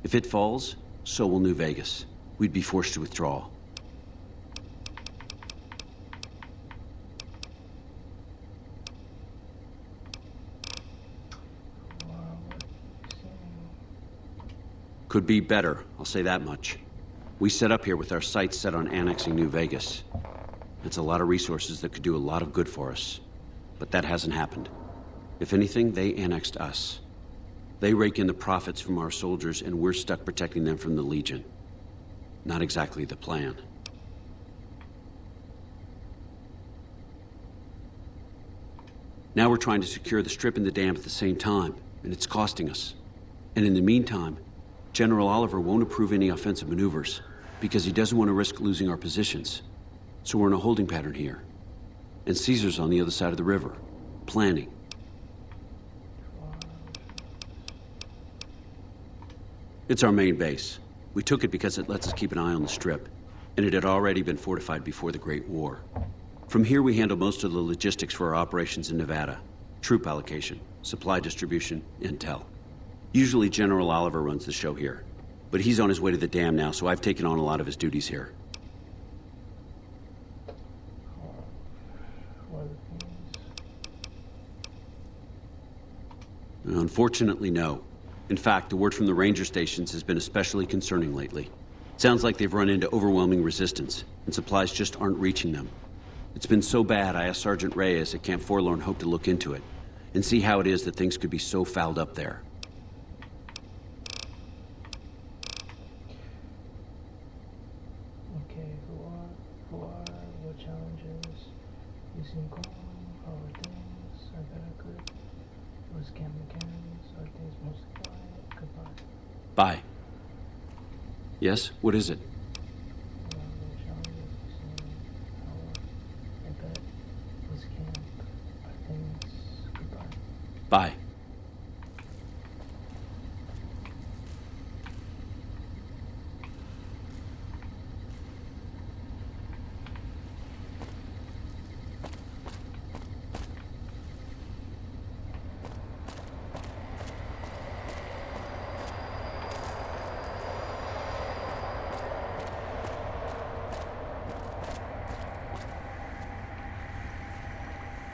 If it falls, so will New Vegas. We'd be forced to withdraw. Could be better, I'll say that much. We set up here with our sights set on annexing New Vegas. It's a lot of resources that could do a lot of good for us. But that hasn't happened. If anything, they annexed us. They rake in the profits from our soldiers, and we're stuck protecting them from the Legion. Not exactly the plan. Now we're trying to secure the Strip and the dam at the same time, and it's costing us. And in the meantime, General Oliver won't approve any offensive maneuvers because he doesn't want to risk losing our positions. So we're in a holding pattern here. And Caesar's on the other side of the river, planning. It's our main base. We took it because it lets us keep an eye on the Strip, and it had already been fortified before the Great War. From here, we handle most of the logistics for our operations in Nevada. Troop allocation, supply distribution, intel. Usually General Oliver runs the show here, but he's on his way to the dam now, so I've taken on a lot of his duties here. Unfortunately, no. In fact, the word from the ranger stations has been especially concerning lately. Sounds like they've run into overwhelming resistance, and supplies just aren't reaching them. It's been so bad, I asked Sergeant Reyes at Camp Forlorn Hope to look into it. and see how it is that things could be so fouled up there. Okay, what challenges? Using gold, how are things? I better good. What's camp mechanics? Are things mostly quiet? Goodbye. Bye. Yes, what is it? What challenges? I bet. What's camp? Are things? Goodbye. Bye.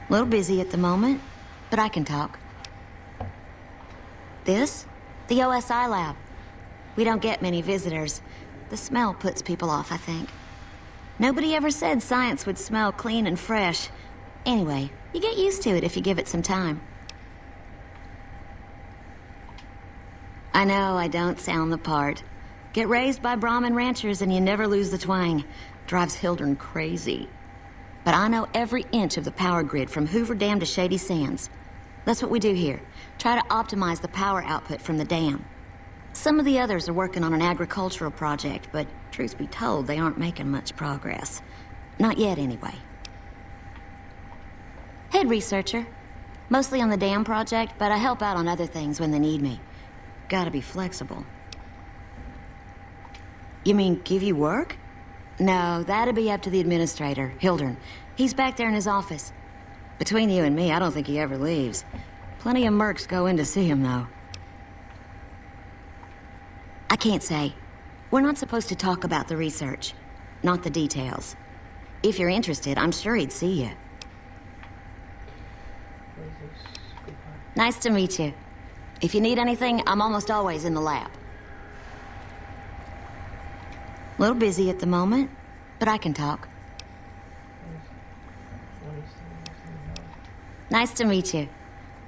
A little busy at the moment, but I can talk. This? The OSI lab. We don't get many visitors. The smell puts people off, I think. Nobody ever said science would smell clean and fresh. Anyway, you get used to it if you give it some time. I know I don't sound the part. Get raised by Brahmin ranchers and you never lose the twang. Drives Hildern crazy. But I know every inch of the power grid from Hoover Dam to Shady Sands. That's what we do here. Try to optimize the power output from the dam. Some of the others are working on an agricultural project, but truth be told, they aren't making much progress. Not yet, anyway. Head researcher. Mostly on the dam project, but I help out on other things when they need me. Gotta be flexible. You mean give you work? No, that'd be up to the administrator, Hildern. He's back there in his office. Between you and me, I don't think he ever leaves. Plenty of mercs go in to see him, though. I can't say. We're not supposed to talk about the research. Not the details. If you're interested, I'm sure he'd see you. What is this? Goodbye. Nice to meet you. If you need anything, I'm almost always in the lab. A little busy at the moment, but I can talk. Nice to meet you.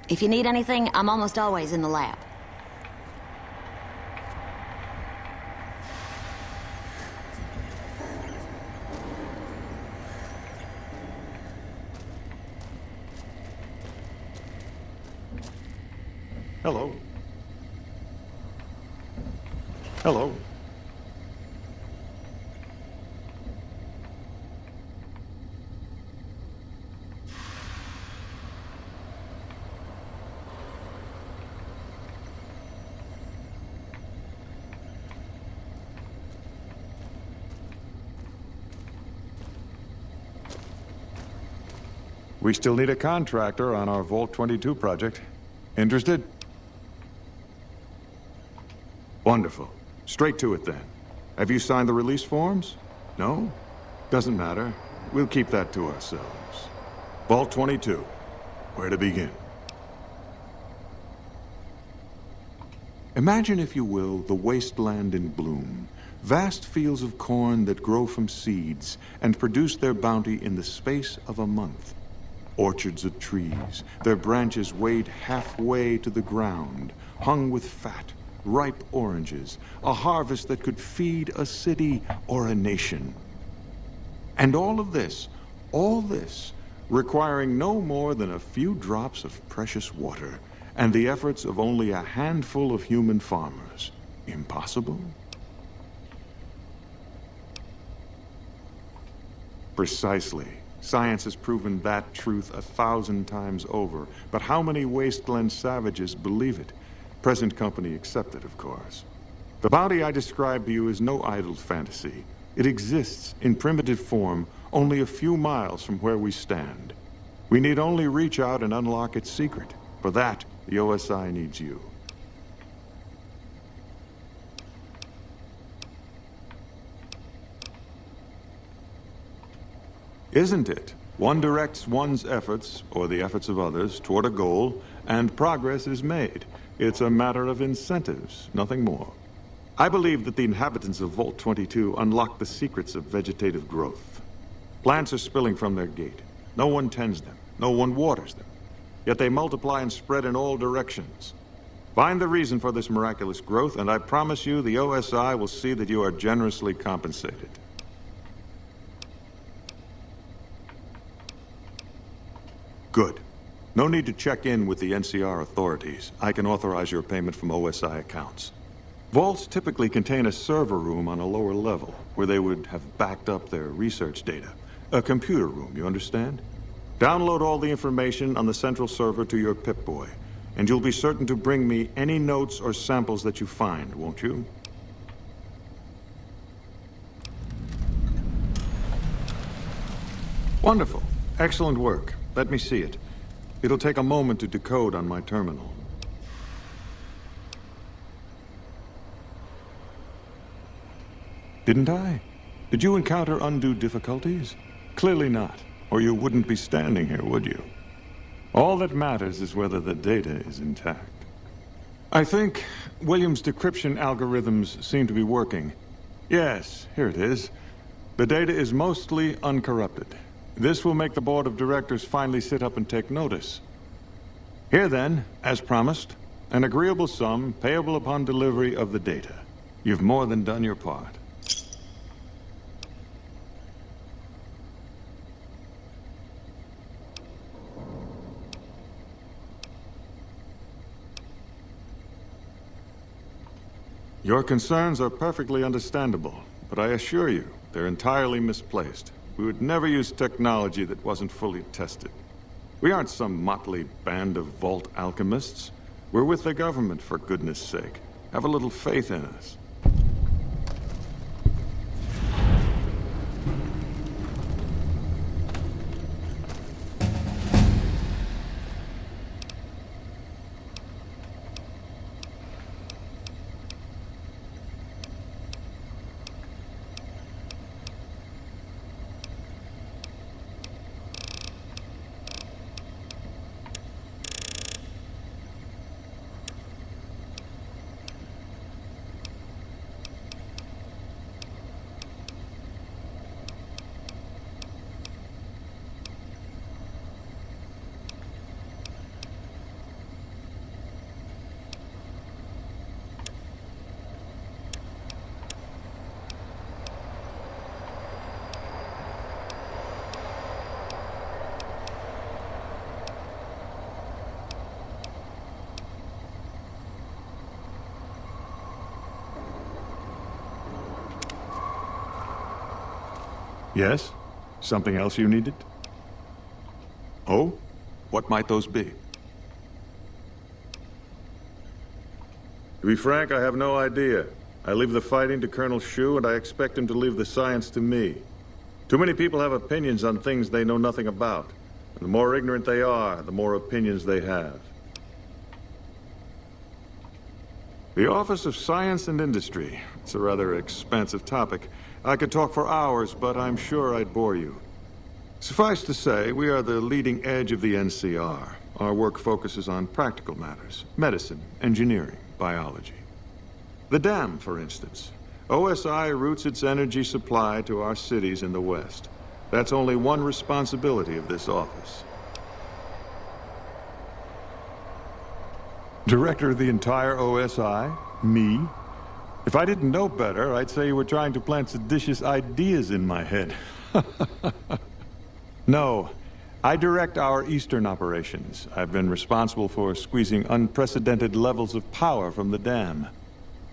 If you need anything, I'm almost always in the lab. Hello. Hello. We still need a contractor on our Vault 22 project. Interested? Wonderful. Straight to it then. Have you signed the release forms? No? Doesn't matter. We'll keep that to ourselves. Vault 22. Where to begin? Imagine, if you will, the wasteland in bloom. Vast fields of corn that grow from seeds and produce their bounty in the space of a month. Orchards of trees, their branches weighed halfway to the ground, hung with fat, ripe oranges, a harvest that could feed a city or a nation. And all this, requiring no more than a few drops of precious water, and the efforts of only a handful of human farmers. Impossible? Precisely. Science has proven that truth 1,000 times over, but how many wasteland savages believe it? Present company accepted, of course. The bounty I described to you is no idle fantasy. It exists in primitive form only a few miles from where we stand. We need only reach out and unlock its secret. For that, the OSI needs you. Isn't it? One directs one's efforts, or the efforts of others, toward a goal, and progress is made. It's a matter of incentives, nothing more. I believe that the inhabitants of Vault 22 unlock the secrets of vegetative growth. Plants are spilling from their gate. No one tends them. No one waters them. yet they multiply and spread in all directions. Find the reason for this miraculous growth, and I promise you the OSI will see that you are generously compensated. Good. No need to check in with the NCR authorities. I can authorize your payment from OSI accounts. Vaults typically contain a server room on a lower level, where they would have backed up their research data. A computer room, you understand? Download all the information on the central server to your Pip-Boy, and you'll be certain to bring me any notes or samples that you find, won't you? Wonderful. Excellent work. Let me see it. It'll take a moment to decode on my terminal. Didn't I? Did you encounter undue difficulties? Clearly not, or you wouldn't be standing here, would you? All that matters is whether the data is intact. I think Williams' decryption algorithms seem to be working. Yes, here it is. The data is mostly uncorrupted. This will make the board of directors finally sit up and take notice. Here then, as promised, an agreeable sum payable upon delivery of the data. You've more than done your part. Your concerns are perfectly understandable, but I assure you, they're entirely misplaced. We would never use technology that wasn't fully tested. We aren't some motley band of vault alchemists. We're with the government, for goodness sake. Have a little faith in us. Yes? Something else you needed? Oh? What might those be? To be frank, I have no idea. I leave the fighting to Colonel Shu, and I expect him to leave the science to me. Too many people have opinions on things they know nothing about. And the more ignorant they are, the more opinions they have. The Office of Science and Industry. It's a rather expansive topic. I could talk for hours, but I'm sure I'd bore you. Suffice to say, we are the leading edge of the NCR. Our work focuses on practical matters: medicine, engineering, biology. The dam, for instance. OSI routes its energy supply to our cities in the West. That's only one responsibility of this office. Director of the entire OSI? Me? If I didn't know better, I'd say you were trying to plant seditious ideas in my head. No, I direct our eastern operations. I've been responsible for squeezing unprecedented levels of power from the dam.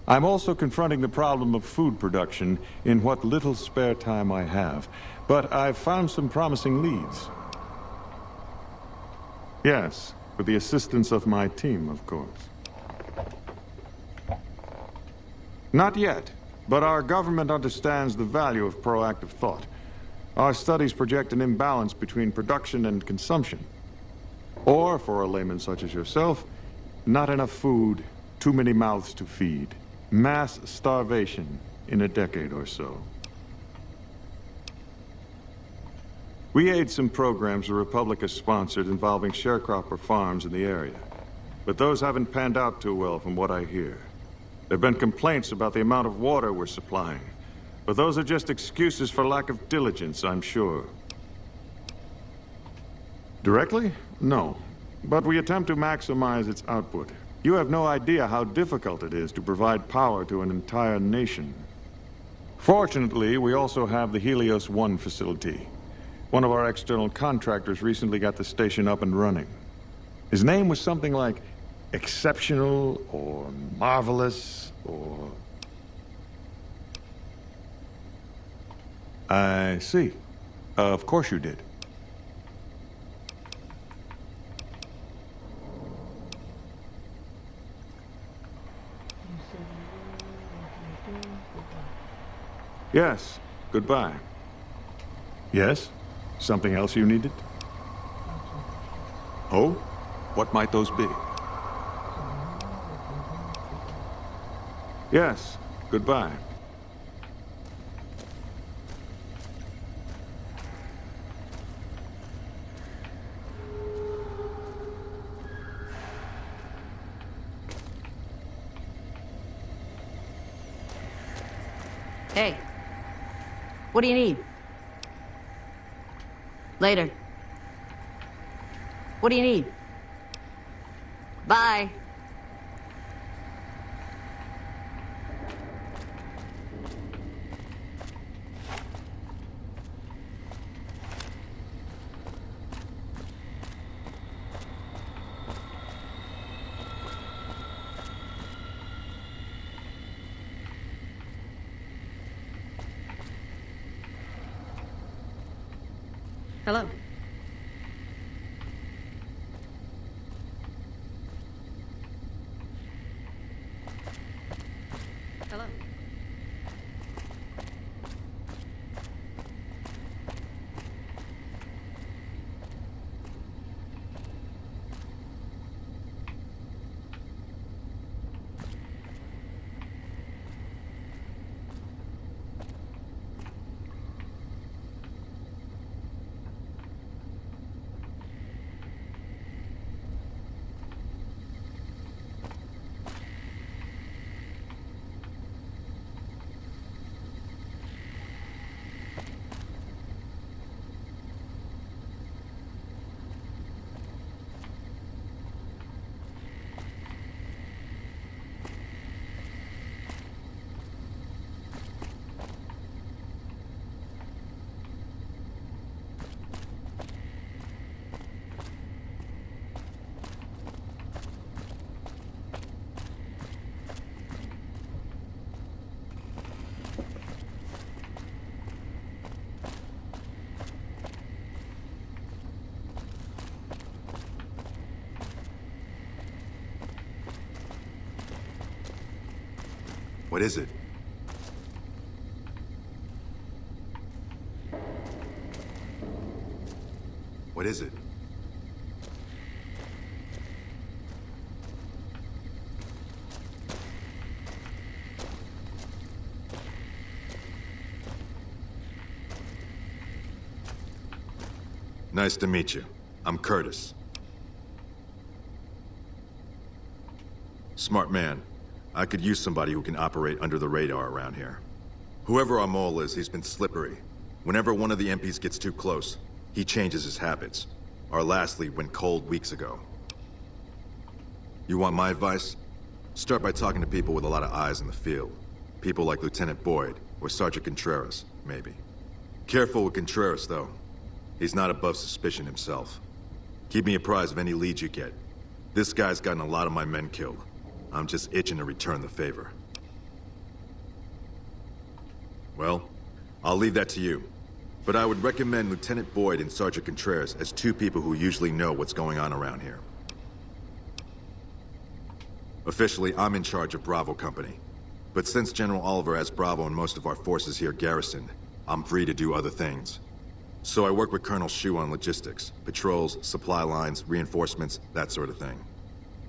I'm also confronting the problem of food production in what little spare time I have, but I've found some promising leads. Yes, with the assistance of my team, of course. Not yet, but our government understands the value of proactive thought. Our studies project an imbalance between production and consumption. Or, for a layman such as yourself, not enough food, too many mouths to feed. Mass starvation in a decade or so. We aid some programs the Republic has sponsored involving sharecropper farms in the area. But those haven't panned out too well from what I hear. There have been complaints about the amount of water we're supplying. But those are just excuses for lack of diligence, I'm sure. Directly? No. but we attempt to maximize its output. You have no idea how difficult it is to provide power to an entire nation. Fortunately, we also have the Helios 1 facility. One of our external contractors recently got the station up and running. His name was something like exceptional or marvelous or... I see. Of course you did. Yes, goodbye. Yes? Something else you needed? Oh? What might those be? Yes, goodbye. Hey. What do you need? Later. What do you need? Bye. Hello. Hello. What is it? What is it? Nice to meet you. I'm Curtis. Smart man. I could use somebody who can operate under the radar around here. Whoever our mole is, he's been slippery. Whenever one of the MPs gets too close, he changes his habits. Our last lead went cold weeks ago. You want my advice? Start by talking to people with a lot of eyes in the field. People like Lieutenant Boyd, or Sergeant Contreras, maybe. Careful with Contreras, though. He's not above suspicion himself. Keep me apprised of any leads you get. This guy's gotten a lot of my men killed. I'm just itching to return the favor. Well, I'll leave that to you. But I would recommend Lieutenant Boyd and Sergeant Contreras as two people who usually know what's going on around here. Officially, I'm in charge of Bravo Company. But since General Oliver has Bravo and most of our forces here garrisoned, I'm free to do other things. So I work with Colonel Shu on logistics, patrols, supply lines, reinforcements, that sort of thing.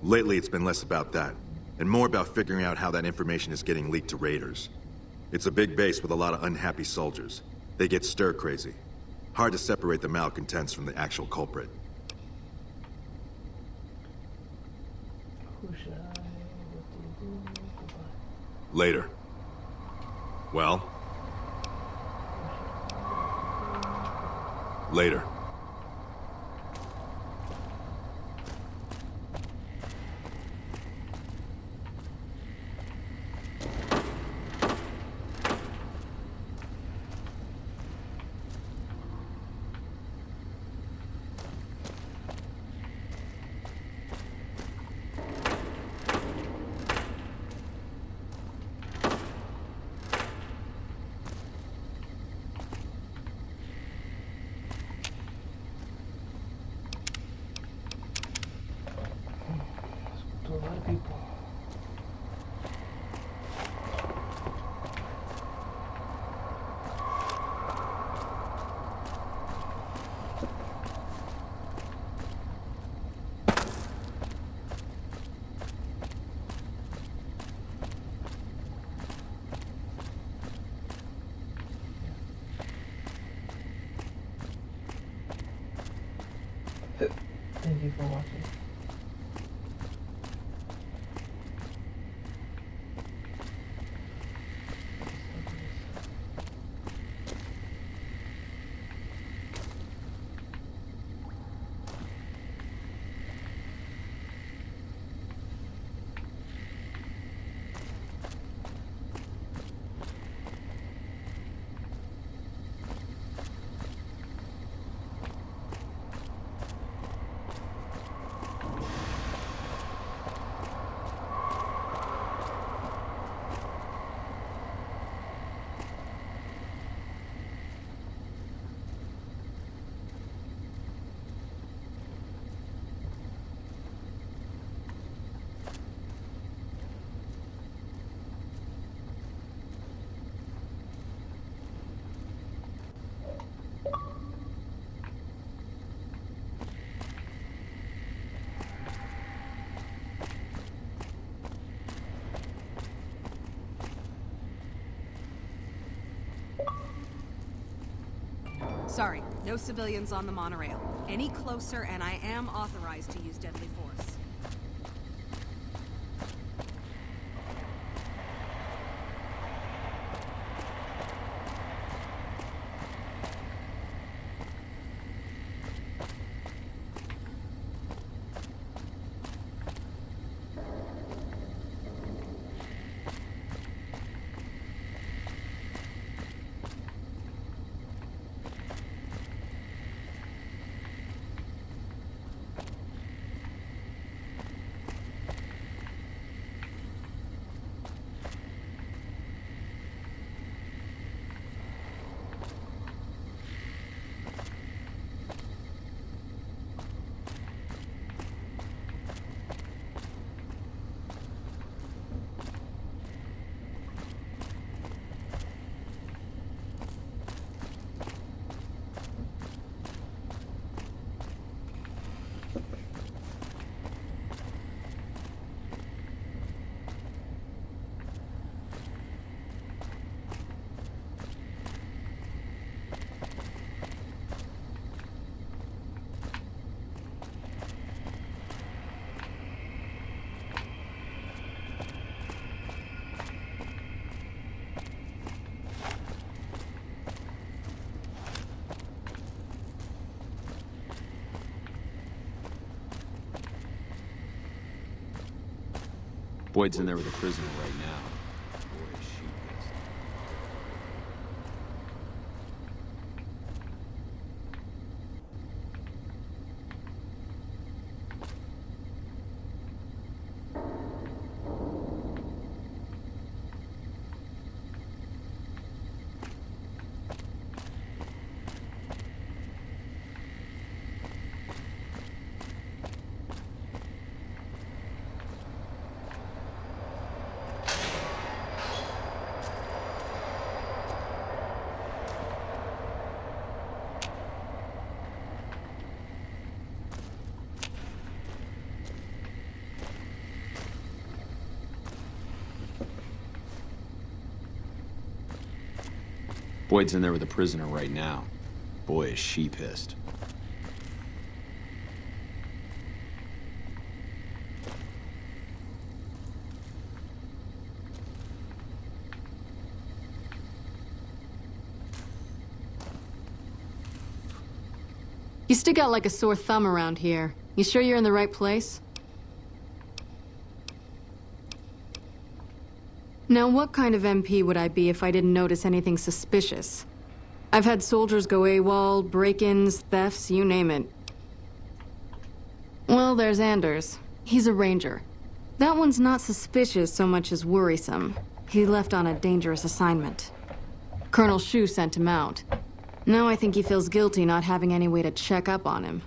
Lately, it's been less about that, and more about figuring out how that information is getting leaked to raiders. It's a big base with a lot of unhappy soldiers. They get stir-crazy. Hard to separate the malcontents from the actual culprit. Who should I? What do you do? Goodbye. Later. Well? Later. a lot of people. Thank you for watching. Sorry, no civilians on the monorail. Any closer and I am authorized to use deadly force. Boyd's in there with a prisoner right now. Boy, is she pissed. Boyd's in there with a prisoner right now. Boy, is she pissed. You stick out like a sore thumb around here. You sure you're in the right place? Now, what kind of MP would I be if I didn't notice anything suspicious? I've had soldiers go AWOL, break-ins, thefts, you name it. Well, there's Anders. He's a ranger. That one's not suspicious so much as worrisome. He left on a dangerous assignment. Colonel Shu sent him out. Now I think he feels guilty not having any way to check up on him.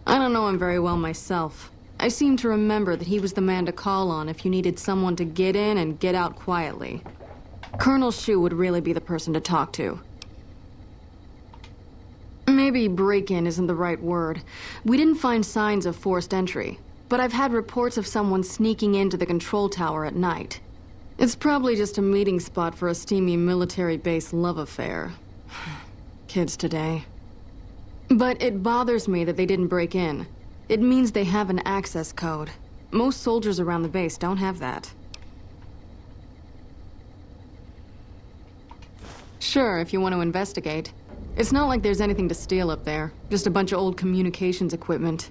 I don't know him very well myself. I seem to remember that he was the man to call on if you needed someone to get in and get out quietly. Colonel Shu would really be the person to talk to. Maybe break-in isn't the right word. We didn't find signs of forced entry, but I've had reports of someone sneaking into the control tower at night. It's probably just a meeting spot for a steamy military base love affair. Kids today. But it bothers me that they didn't break in. It means they have an access code. Most soldiers around the base don't have that. Sure, if you want to investigate. It's not like there's anything to steal up there. Just a bunch of old communications equipment.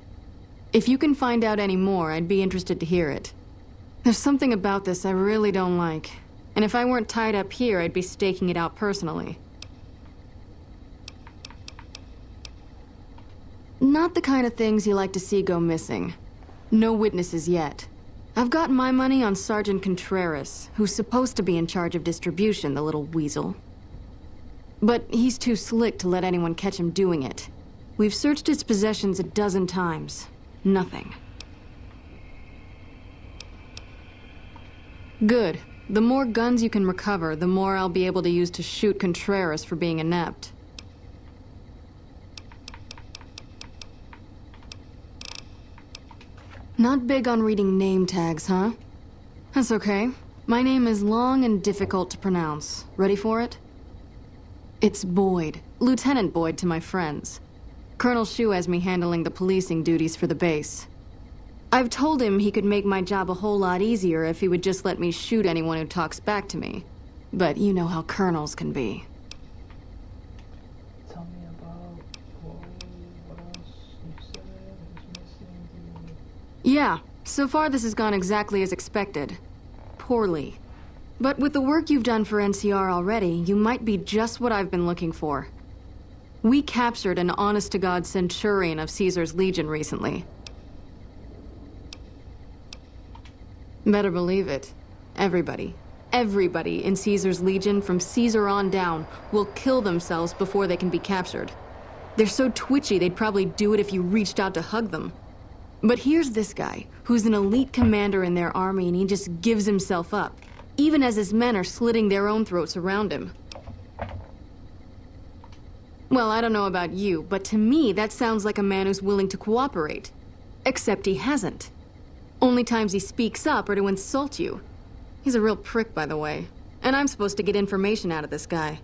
If you can find out any more, I'd be interested to hear it. There's something about this I really don't like. And if I weren't tied up here, I'd be staking it out personally. Not the kind of things you like to see go missing. No witnesses yet. I've got my money on Sergeant Contreras, who's supposed to be in charge of distribution, the little weasel. But he's too slick to let anyone catch him doing it. We've searched his possessions a dozen times. Nothing. Good. The more guns you can recover, the more I'll be able to use to shoot Contreras for being inept. Not big on reading name tags, huh? That's okay. My name is long and difficult to pronounce. Ready for it? It's Boyd. Lieutenant Boyd to my friends. Colonel Shu has me handling the policing duties for the base. I've told him he could make my job a whole lot easier if he would just let me shoot anyone who talks back to me. But you know how colonels can be. Tell me about Boyd. What else you said is missing? Yeah, so far this has gone exactly as expected. Poorly. But with the work you've done for NCR already, you might be just what I've been looking for. We captured an honest-to-God centurion of Caesar's Legion recently. Better believe it. Everybody in Caesar's Legion, from Caesar on down, will kill themselves before they can be captured. They're so twitchy they'd probably do it if you reached out to hug them. But here's this guy, who's an elite commander in their army, and he just gives himself up, even as his men are slitting their own throats around him. Well, I don't know about you, but to me, that sounds like a man who's willing to cooperate. Except he hasn't. Only times he speaks up are to insult you. He's a real prick, by the way. And I'm supposed to get information out of this guy.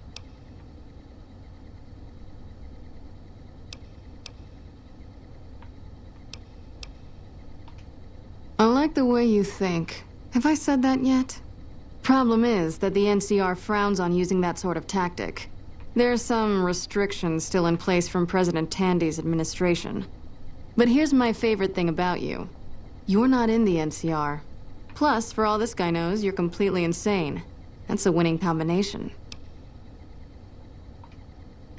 I like the way you think. Have I said that yet? Problem is that the NCR frowns on using that sort of tactic. There are some restrictions still in place from President Tandy's administration. But here's my favorite thing about you. You're not in the NCR. Plus, for all this guy knows, you're completely insane. That's a winning combination.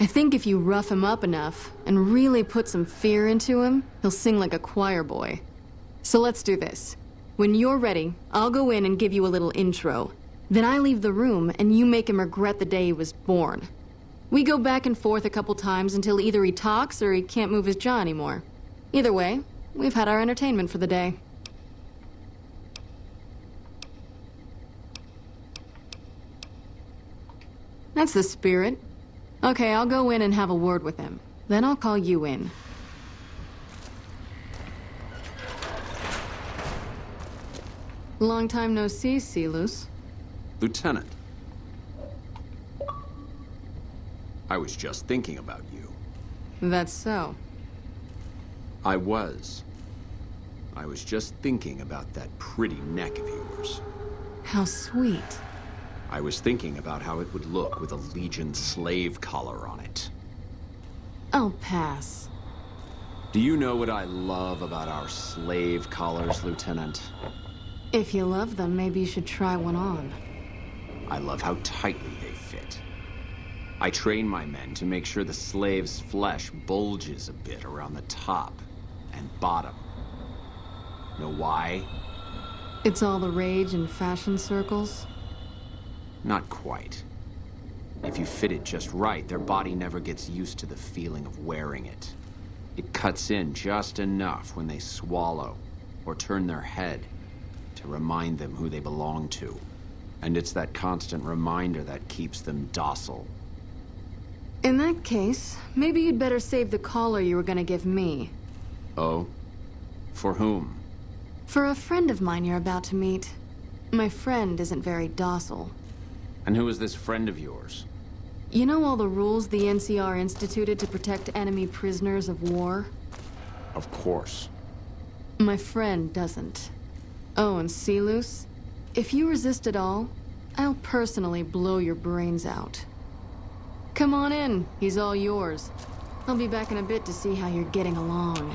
I think if you rough him up enough and really put some fear into him, he'll sing like a choir boy. So let's do this. When you're ready, I'll go in and give you a little intro. Then I leave the room and you make him regret the day he was born. We go back and forth a couple times until either he talks or he can't move his jaw anymore. Either way, we've had our entertainment for the day. That's the spirit. Okay, I'll go in and have a word with him. Then I'll call you in. Long time no see, Silus. Lieutenant. I was just thinking about you. That's so. I was just thinking about that pretty neck of yours. How sweet. I was thinking about how it would look with a Legion slave collar on it. I'll pass. Do you know what I love about our slave collars, Lieutenant? If you love them, maybe you should try one on. I love how tightly they fit. I train my men to make sure the slave's flesh bulges a bit around the top and bottom. Know why? It's all the rage in fashion circles? Not quite. If you fit it just right, their body never gets used to the feeling of wearing it. It cuts in just enough when they swallow, or turn their head to remind them who they belong to. And it's that constant reminder that keeps them docile. In that case, maybe you'd better save the collar you were gonna give me. Oh? For whom? For a friend of mine you're about to meet. My friend isn't very docile. And who is this friend of yours? You know all the rules the NCR instituted to protect enemy prisoners of war? Of course. My friend doesn't. Oh, and Silus, if you resist at all, I'll personally blow your brains out. Come on in, he's all yours. I'll be back in a bit to see how you're getting along.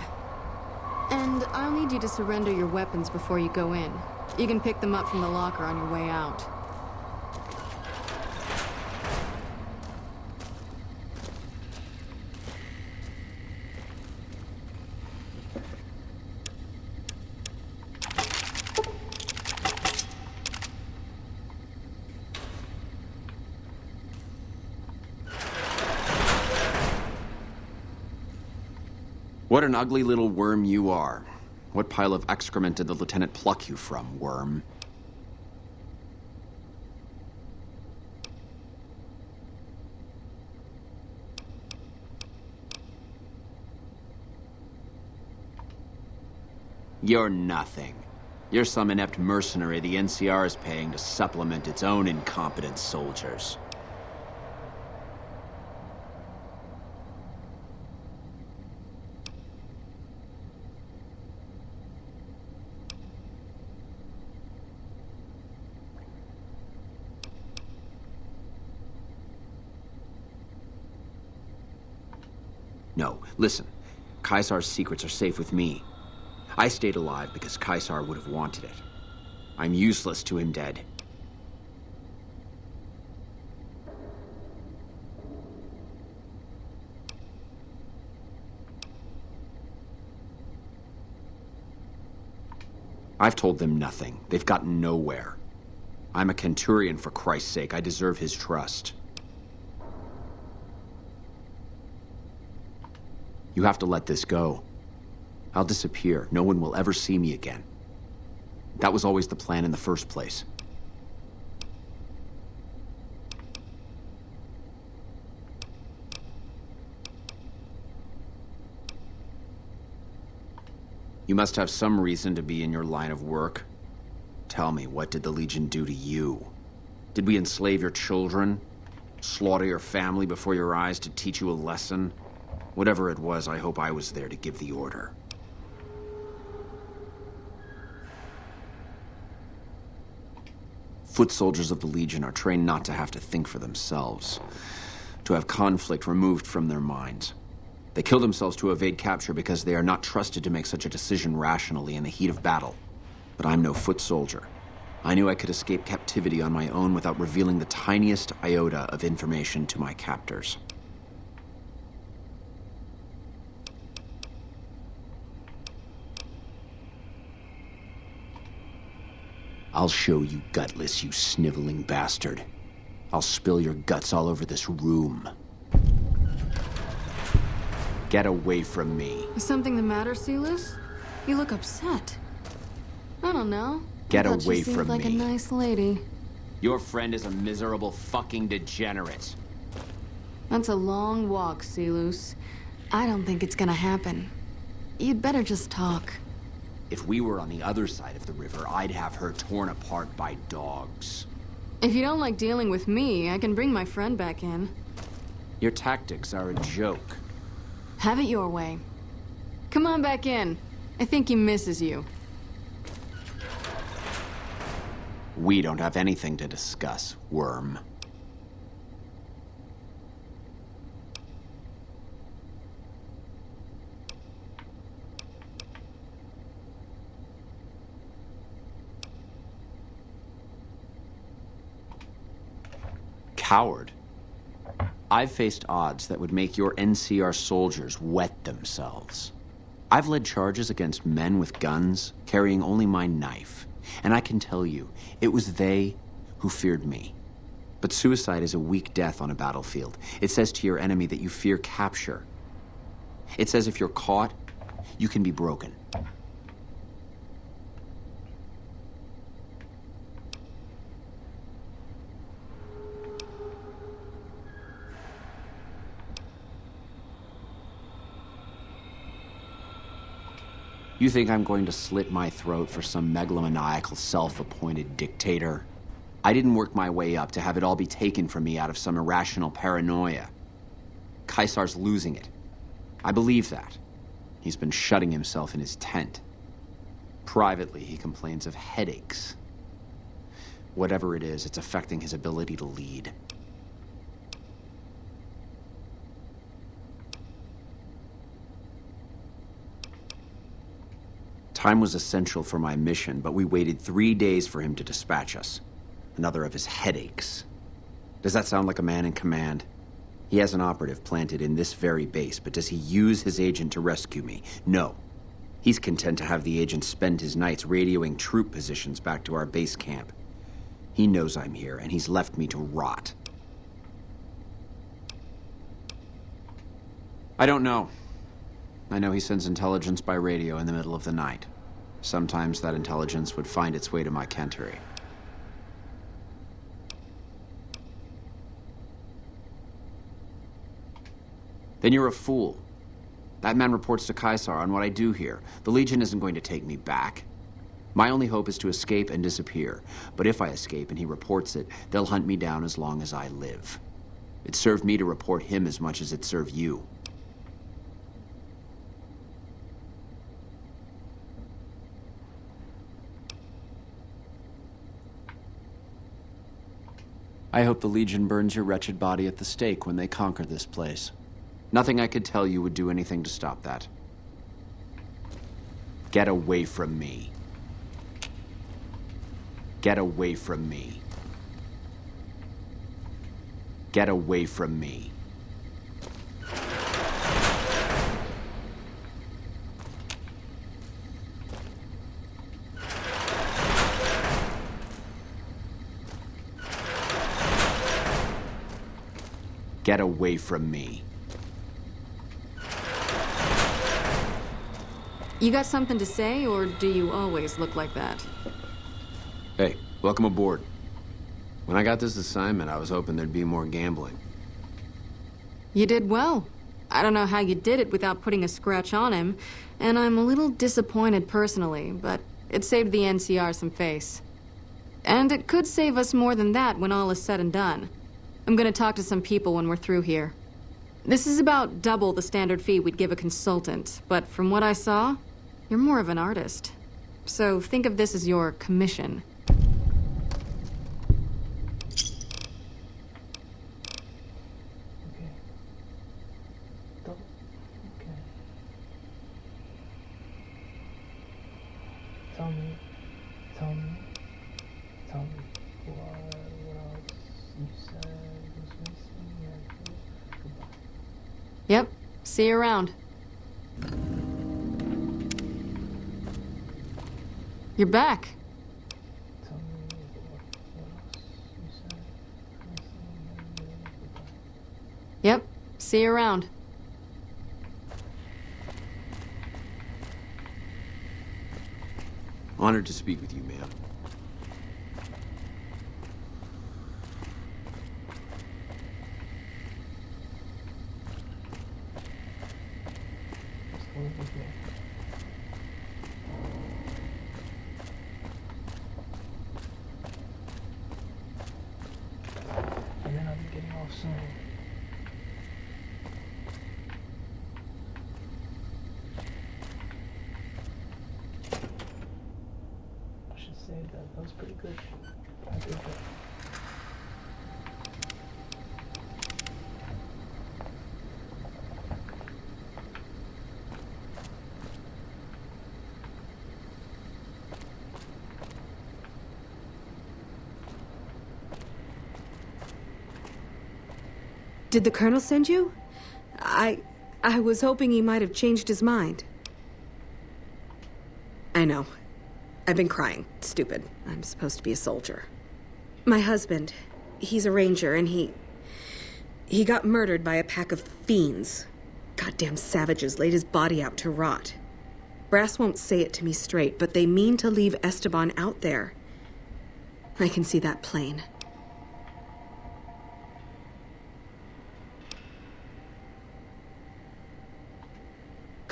And I'll need you to surrender your weapons before you go in. You can pick them up from the locker on your way out. What an ugly little worm you are. What pile of excrement did the lieutenant pluck you from, worm? You're nothing. You're some inept mercenary the NCR is paying to supplement its own incompetent soldiers. No, listen. Caesar's secrets are safe with me. I stayed alive because Caesar would have wanted it. I'm useless to him dead. I've told them nothing. They've gotten nowhere. I'm a Centurion, for Christ's sake. I deserve his trust. You have to let this go. I'll disappear. No one will ever see me again. That was always the plan in the first place. You must have some reason to be in your line of work. Tell me, what did the Legion do to you? Did we enslave your children? Slaughter your family before your eyes to teach you a lesson? Whatever it was, I hope I was there to give the order. Foot soldiers of the Legion are trained not to have to think for themselves, to have conflict removed from their minds. They kill themselves to evade capture because they are not trusted to make such a decision rationally in the heat of battle. But I'm no foot soldier. I knew I could escape captivity on my own without revealing the tiniest iota of information to my captors. I'll show you gutless, you sniveling bastard. I'll spill your guts all over this room. Get away from me. Is something the matter, Silus? You look upset. I don't know. Get I thought away you seemed from like me. a nice lady. Your friend is a miserable fucking degenerate. That's a long walk, Silus. I don't think it's gonna happen. You'd better just talk. If we were on the other side of the river, I'd have her torn apart by dogs. If you don't like dealing with me, I can bring my friend back in. Your tactics are a joke. Have it your way. Come on back in. I think he misses you. We don't have anything to discuss, worm. Coward. I've faced odds that would make your NCR soldiers wet themselves. I've led charges against men with guns, carrying only my knife. And I can tell you, it was they who feared me. But suicide is a weak death on a battlefield. It says to your enemy that you fear capture. It says if you're caught, you can be broken. You think I'm going to slit my throat for some megalomaniacal, self-appointed dictator? I didn't work my way up to have it all be taken from me out of some irrational paranoia. Caesar's losing it. I believe that. He's been shutting himself in his tent. Privately, he complains of headaches. Whatever it is, it's affecting his ability to lead. Time was essential for my mission, but we waited 3 days for him to dispatch us. Another of his headaches. Does that sound like a man in command? He has an operative planted in this very base, but does he use his agent to rescue me? No. He's content to have the agent spend his nights radioing troop positions back to our base camp. He knows I'm here, and he's left me to rot. I don't know. I know he sends intelligence by radio in the middle of the night. Sometimes that intelligence would find its way to my cantery. Then you're a fool. That man reports to Caesar on what I do here. The Legion isn't going to take me back. My only hope is to escape and disappear. But if I escape and he reports it, they'll hunt me down as long as I live. It served me to report him as much as it served you. I hope the Legion burns your wretched body at the stake when they conquer this place. Nothing I could tell you would do anything to stop that. Get away from me. Get away from me. Get away from me. Get away from me. You got something to say, or do you always look like that? Hey, welcome aboard. When I got this assignment, I was hoping there'd be more gambling. You did well. I don't know how you did it without putting a scratch on him, and I'm a little disappointed personally, but it saved the NCR some face. And it could save us more than that when all is said and done. I'm gonna talk to some people when we're through here. This is about double the standard fee we'd give a consultant, but from what I saw, you're more of an artist. So think of this as your commission. Tell me what else you said was missing, and goodbye. Yep, see you around. You're back. Tell me what else you said was missing, and goodbye. Yep, see you around. Honored to speak with you, ma'am. Just hold it with me. And then I'll be getting off soon. I should say that was pretty good. I did that. Did the Colonel send you? I was hoping he might have changed his mind. I know. I've been crying. Stupid. I'm supposed to be a soldier. My husband, he's a ranger, and he got murdered by a pack of fiends. Goddamn savages laid his body out to rot. Brass won't say it to me straight, but they mean to leave Esteban out there. I can see that plain.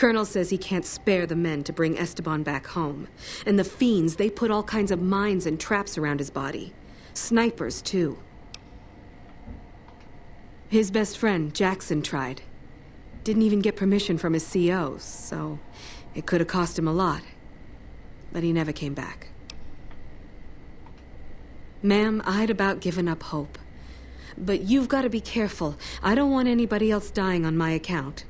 Colonel says he can't spare the men to bring Esteban back home. And the fiends, they put all kinds of mines and traps around his body. Snipers, too. His best friend, Jackson, tried. Didn't even get permission from his CO, so it could have cost him a lot. But he never came back. Ma'am, I'd about given up hope. But you've got to be careful. I don't want anybody else dying on my account.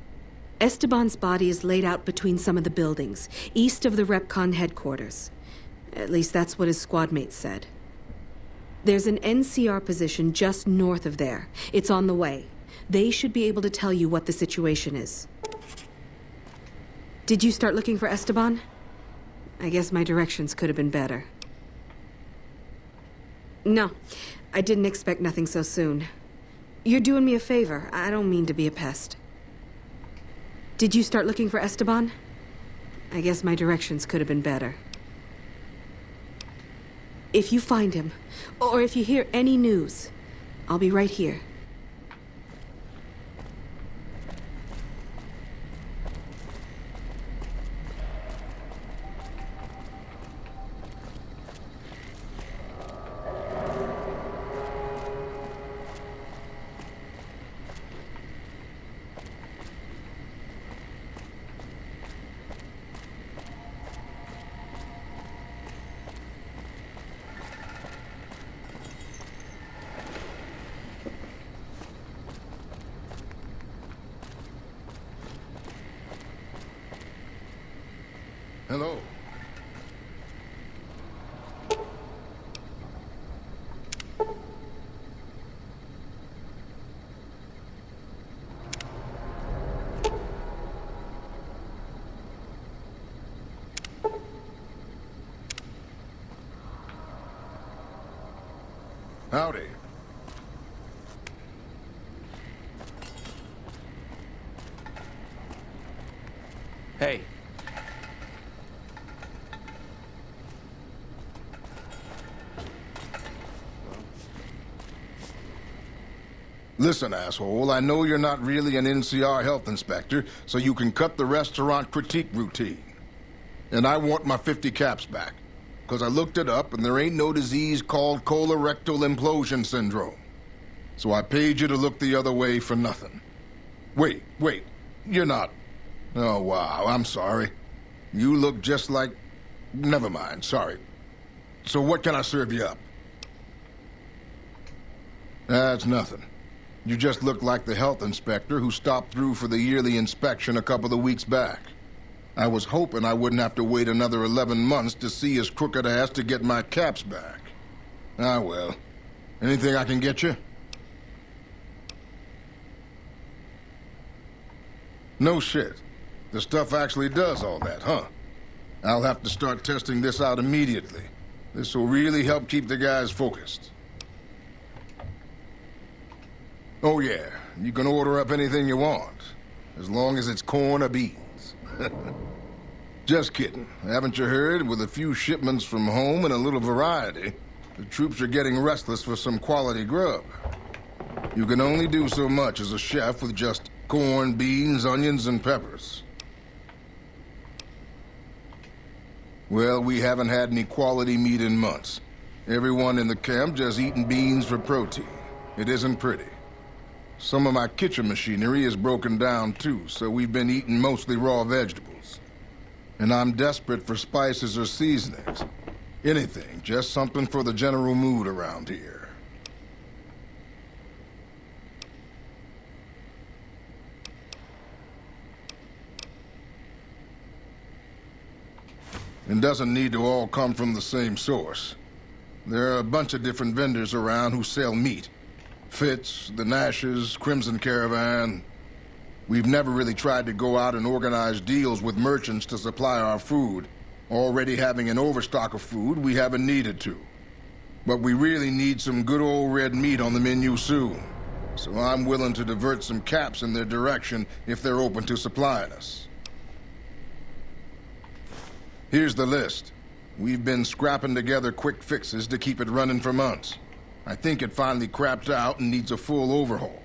Esteban's body is laid out between some of the buildings, east of the Repcon headquarters. At least that's what his squad mates said. There's an NCR position just north of there. It's on the way. They should be able to tell you what the situation is. Did you start looking for Esteban? I guess my directions could have been better. No, I didn't expect nothing so soon. You're doing me a favor. I don't mean to be a pest. Did you start looking for Esteban? I guess my directions could have been better. If you find him, or if you hear any news, I'll be right here. Hello. Howdy. Hey. Listen, asshole, I know you're not really an NCR health inspector, so you can cut the restaurant critique routine. And I want my 50 caps back, because I looked it up and there ain't no disease called colorectal implosion syndrome. So I paid you to look the other way for nothing. Wait, you're not... Oh, wow, I'm sorry. You look just like... Never mind, sorry. So what can I serve you up? That's nothing. You just look like the health inspector who stopped through for the yearly inspection a couple of weeks back. I was hoping I wouldn't have to wait another 11 months to see his crooked ass to get my caps back. Ah, well. Anything I can get you? No shit. The stuff actually does all that, huh? I'll have to start testing this out immediately. This will really help keep the guys focused. Oh yeah, you can order up anything you want, as long as it's corn or beans. Just kidding. Haven't you heard? With a few shipments from home and a little variety, the troops are getting restless for some quality grub. You can only do so much as a chef with just corn, beans, onions, and peppers. Well, we haven't had any quality meat in months. Everyone in the camp just eating beans for protein. It isn't pretty. Some of my kitchen machinery is broken down too, so we've been eating mostly raw vegetables. And I'm desperate for spices or seasonings. Anything, just something for the general mood around here. It doesn't need to all come from the same source. There are a bunch of different vendors around who sell meat. Fitz, the Nashes, Crimson Caravan. We've never really tried to go out and organize deals with merchants to supply our food. Already having an overstock of food, we haven't needed to. But we really need some good old red meat on the menu soon. So I'm willing to divert some caps in their direction if they're open to supplying us. Here's the list. We've been scrapping together quick fixes to keep it running for months. I think it finally crapped out and needs a full overhaul.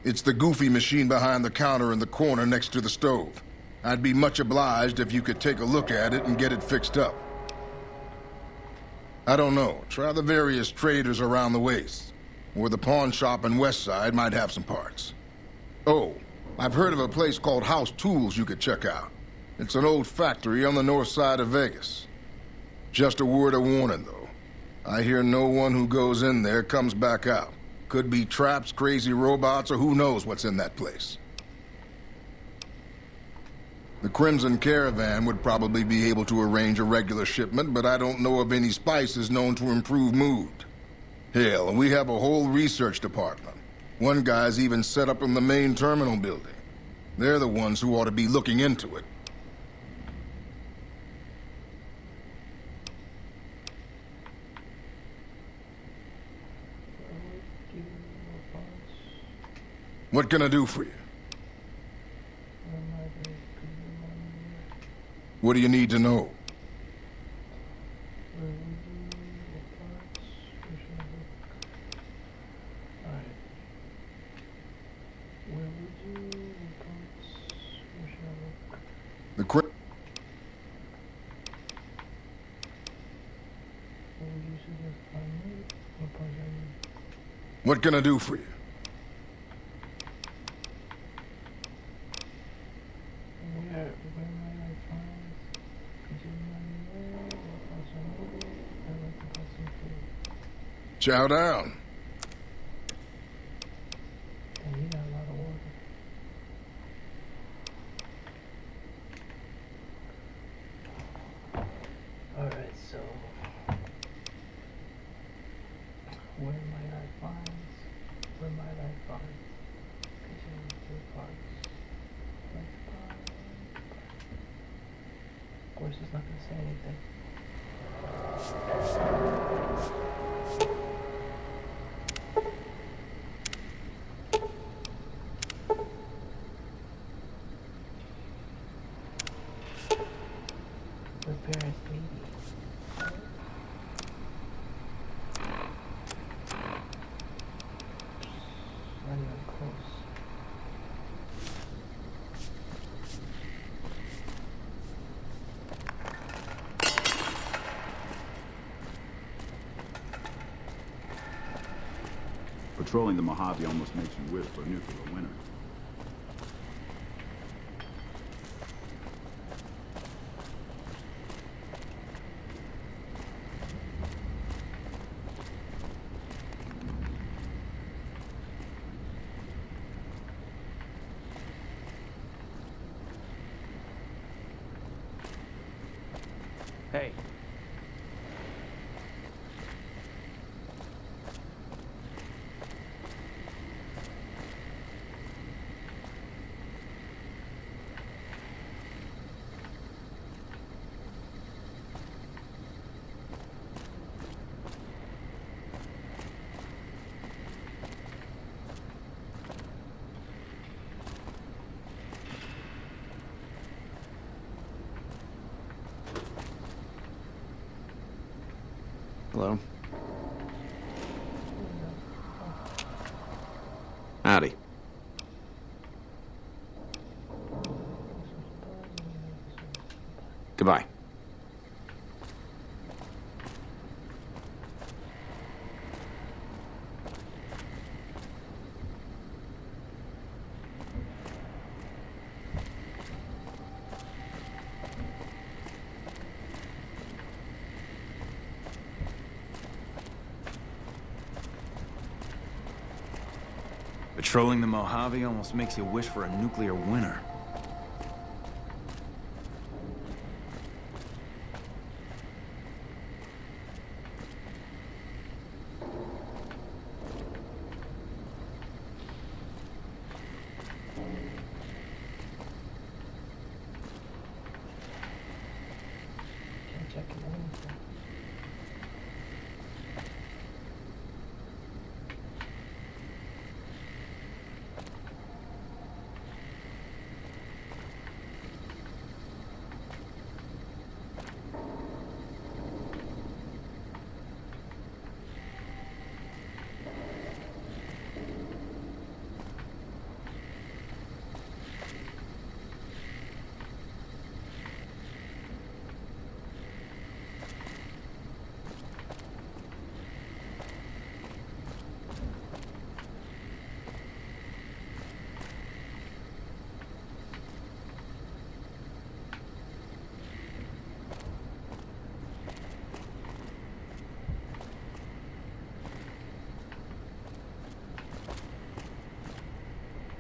It's the goofy machine behind the counter in the corner next to the stove. I'd be much obliged if you could take a look at it and get it fixed up. I don't know. Try the various traders around the waste. Or the pawn shop in Westside might have some parts. Oh, I've heard of a place called House Tools you could check out. It's an old factory on the north side of Vegas. Just a word of warning, though. I hear no one who goes in there comes back out. Could be traps, crazy robots, or who knows what's in that place. The Crimson Caravan would probably be able to arrange a regular shipment, but I don't know of any spices known to improve mood. Hell, we have a whole research department. One guy's even set up in the main terminal building. They're the ones who ought to be looking into it. What can I do for you? What do you need to know? The What can I do for you? Chow down. Alright, so where might I find? Continue to parts. Of course, it's not gonna say anything. Repair it, baby. Running close. Patrolling the Mojave almost makes you wish for a nuclear winter. Hey. Hello? Howdy. Goodbye. Patrolling the Mojave almost makes you wish for a nuclear winter. Can't check it anything.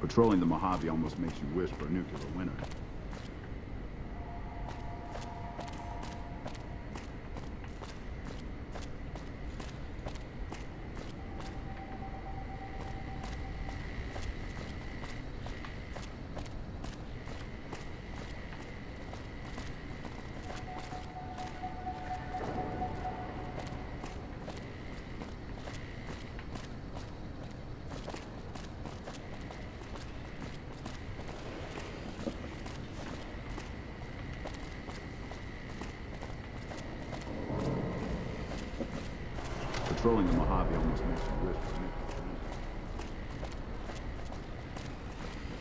Patrolling the Mojave almost makes you wish for a nuclear winter. Patrolling the Mojave almost makes you wish for a nuclear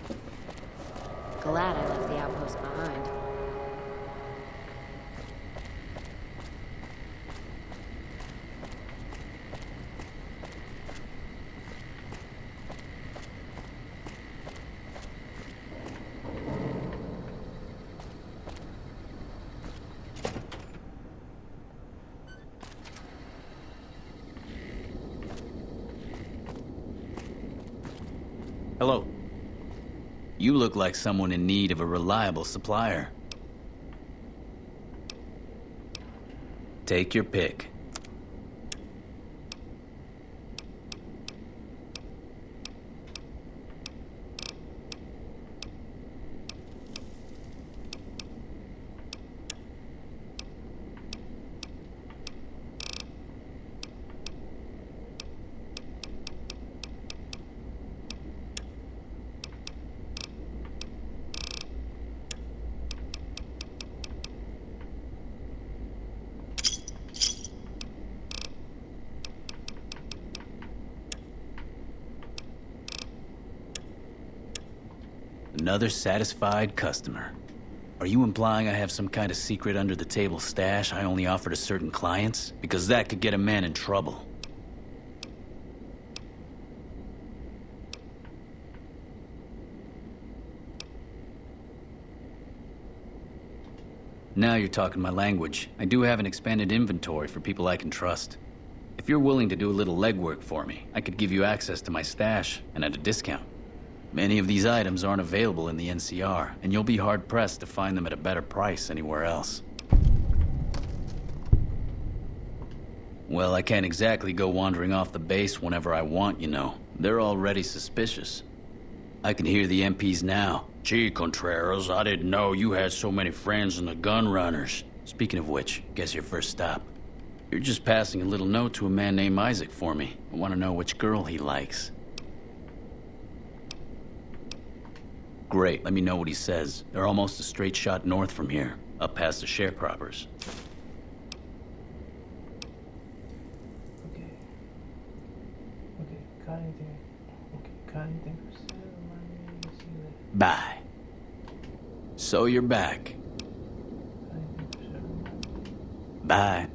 winter. Glad I left the outpost behind. Hello. You look like someone in need of a reliable supplier. Take your pick. Another satisfied customer. Are you implying I have some kind of secret under-the-table stash I only offer to certain clients? Because that could get a man in trouble. Now you're talking my language. I do have an expanded inventory for people I can trust. If you're willing to do a little legwork for me, I could give you access to my stash, and at a discount. Many of these items aren't available in the NCR, and you'll be hard-pressed to find them at a better price anywhere else. Well, I can't exactly go wandering off the base whenever I want, you know. They're already suspicious. I can hear the MPs now. Gee, Contreras, I didn't know you had so many friends in the gun runners. Speaking of which, guess your first stop. You're just passing a little note to a man named Isaac for me. I want to know which girl he likes. Great, let me know what he says. They're almost a straight shot north from here, up past the sharecroppers. Okay. Okay, got anything? Okay, got anything for sale? Let me see that. Bye. So you're back. Bye.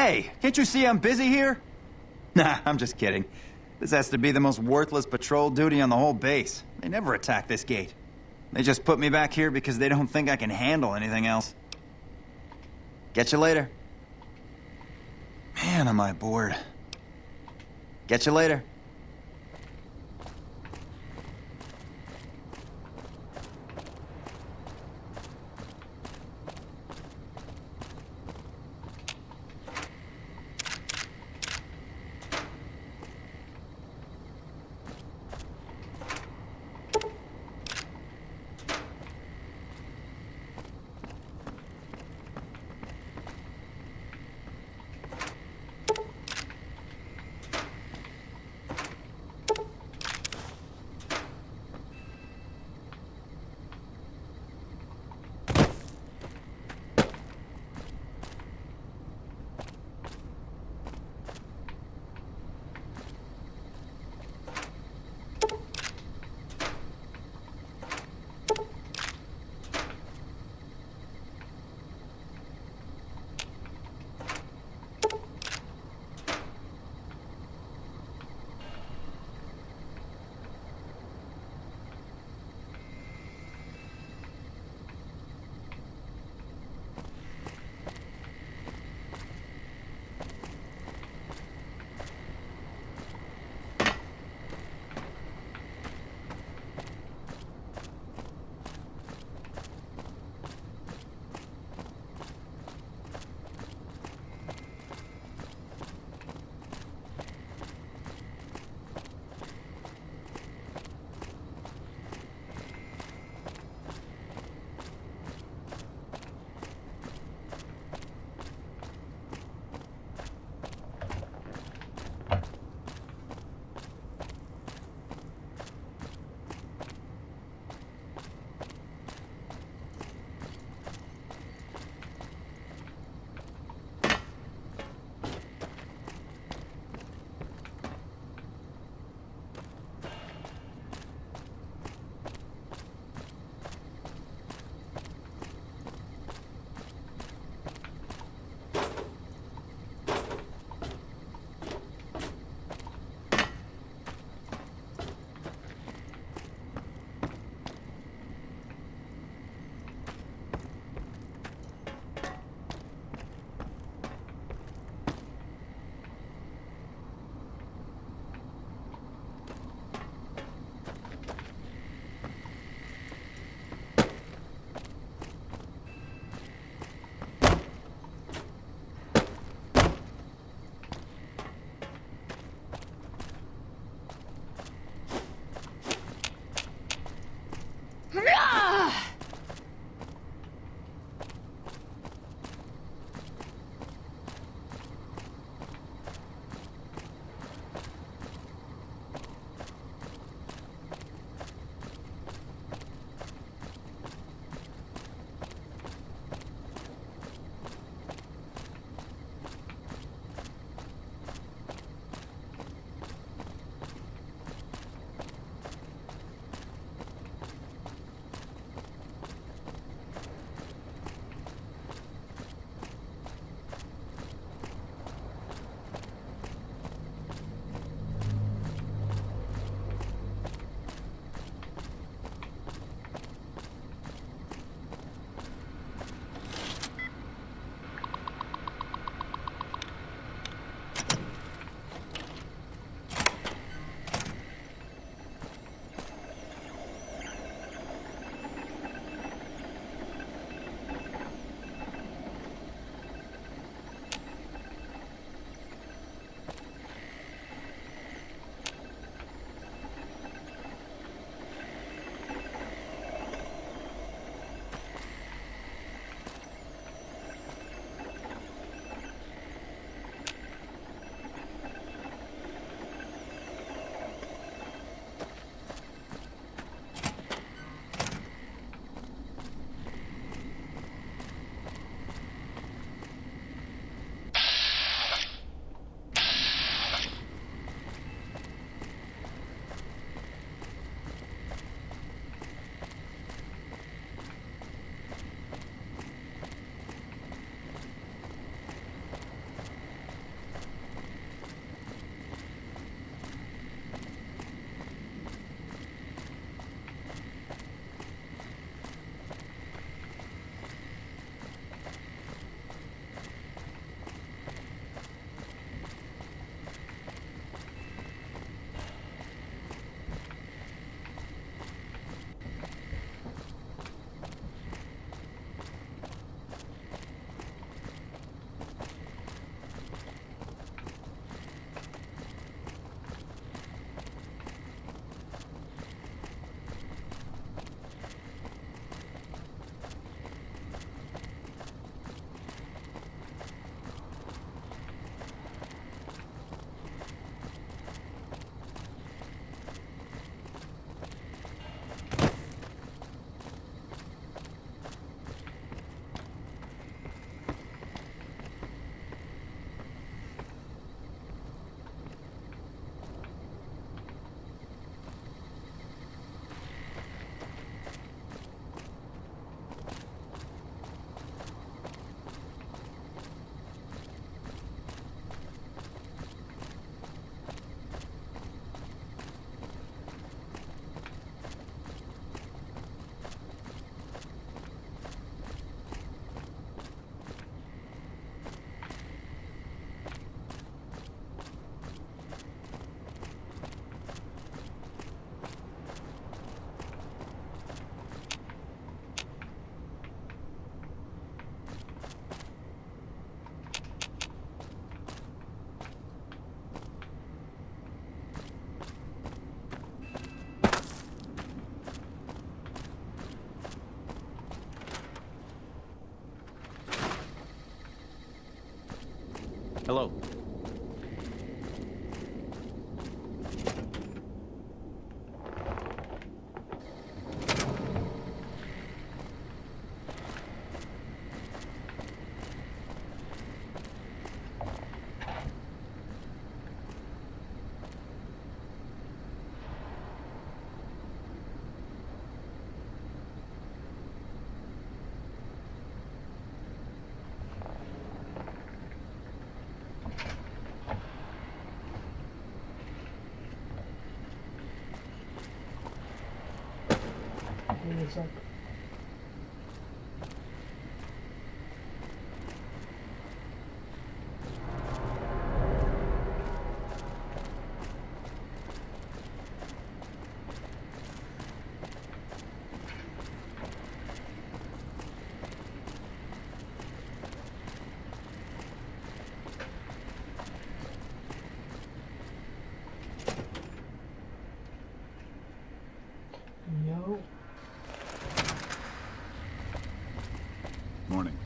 Hey, can't you see I'm busy here? Nah, I'm just kidding. This has to be the most worthless patrol duty on the whole base. They never attack this gate. They just put me back here because they don't think I can handle anything else. Get you later. Man, am I bored. Get you later. Hello. What's up? Yo. Morning.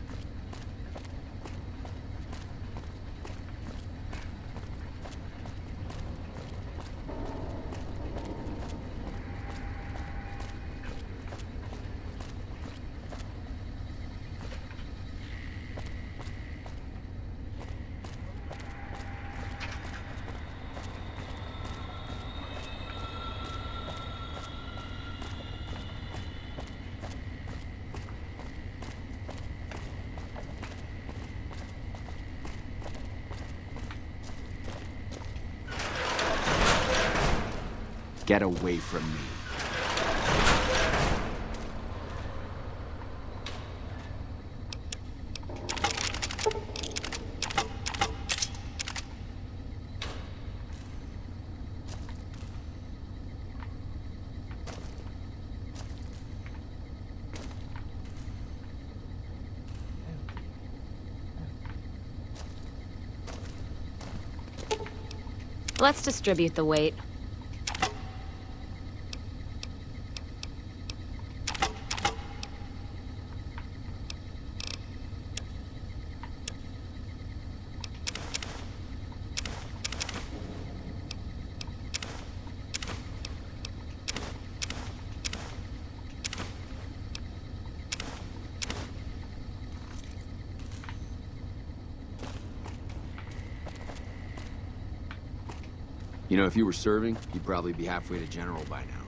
Get away from me. Let's distribute the weight. You know, if you were serving, you'd probably be halfway to general by now.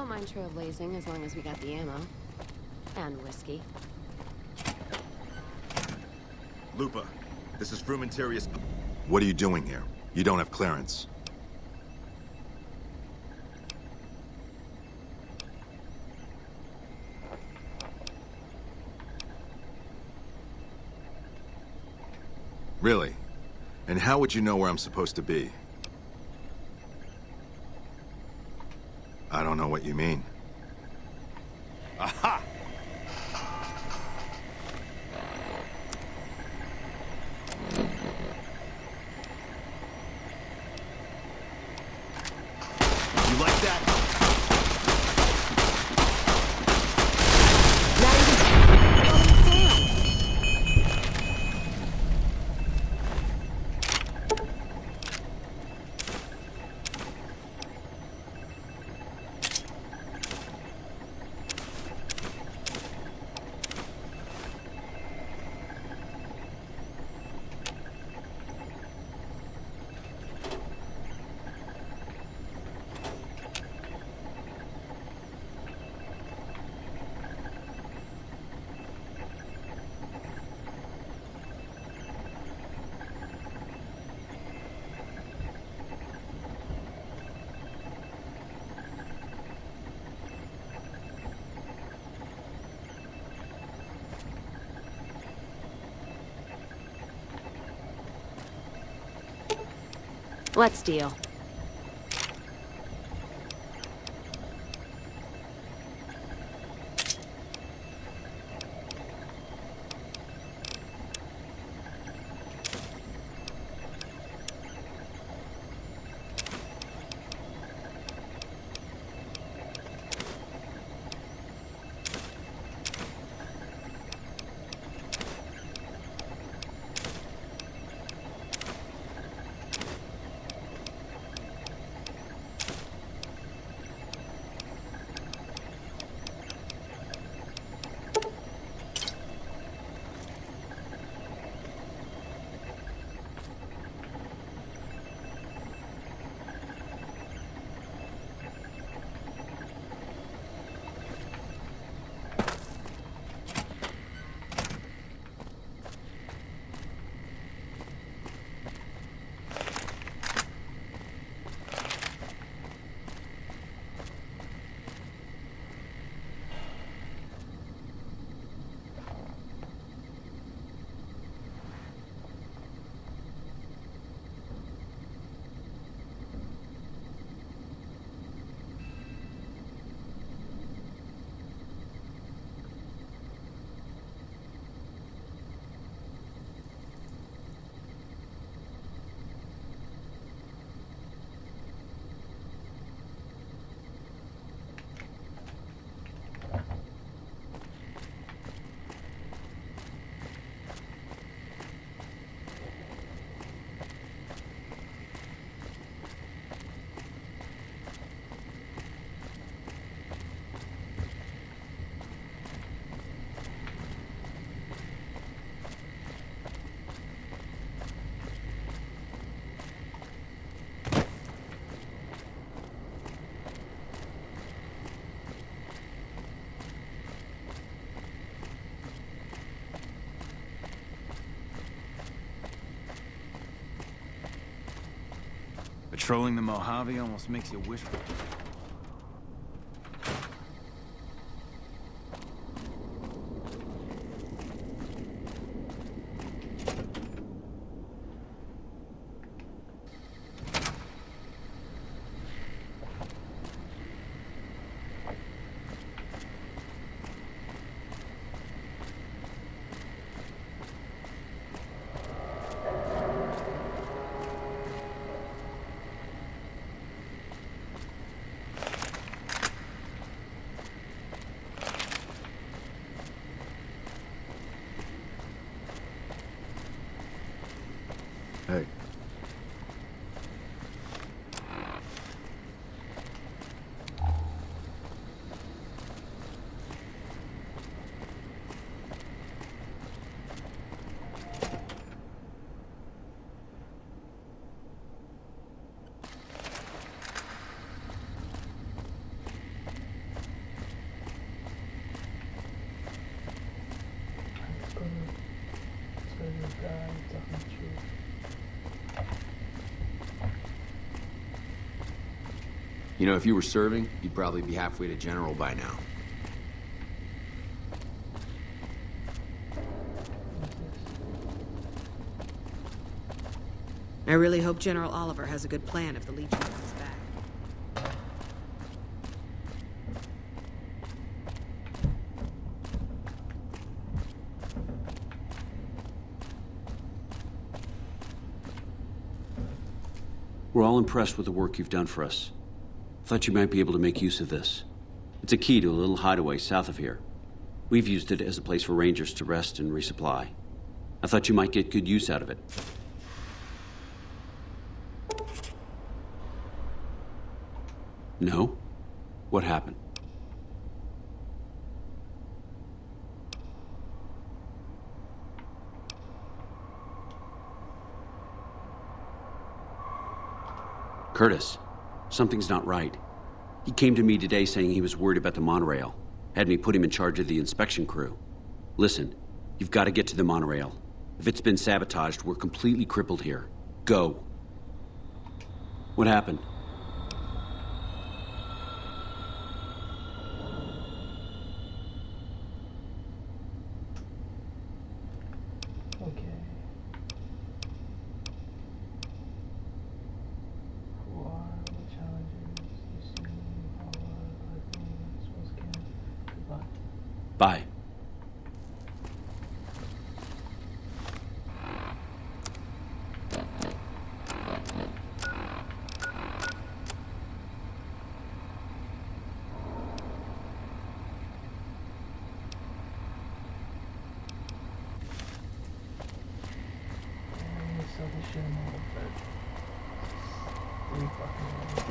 Don't mind trailblazing as long as we got the ammo. And whiskey. Lupa, this is Frumentarius. What are you doing here? You don't have clearance. Really? And how would you know where I'm supposed to be? I don't know what you mean. Aha! You like that? Let's deal. Patrolling the Mojave almost makes you wish. definitely true. You know, if you were serving, you'd probably be halfway to General by now. I really hope General Oliver has a good plan if the Legion comes back. We're all impressed with the work you've done for us. Thought you might be able to make use of this. It's a key to a little hideaway south of here. We've used it as a place for Rangers to rest and resupply. I thought you might get good use out of it. No? What happened? Curtis, something's not right. He came to me today saying he was worried about the monorail. Had me put him in charge of the inspection crew. Listen, you've got to get to the monorail. If it's been sabotaged, we're completely crippled here. Go. What happened? Okay. Who are the challenges you see? How are things? What's good? Goodbye. Bye. So this shit in the bed. It's 3 fucking hours.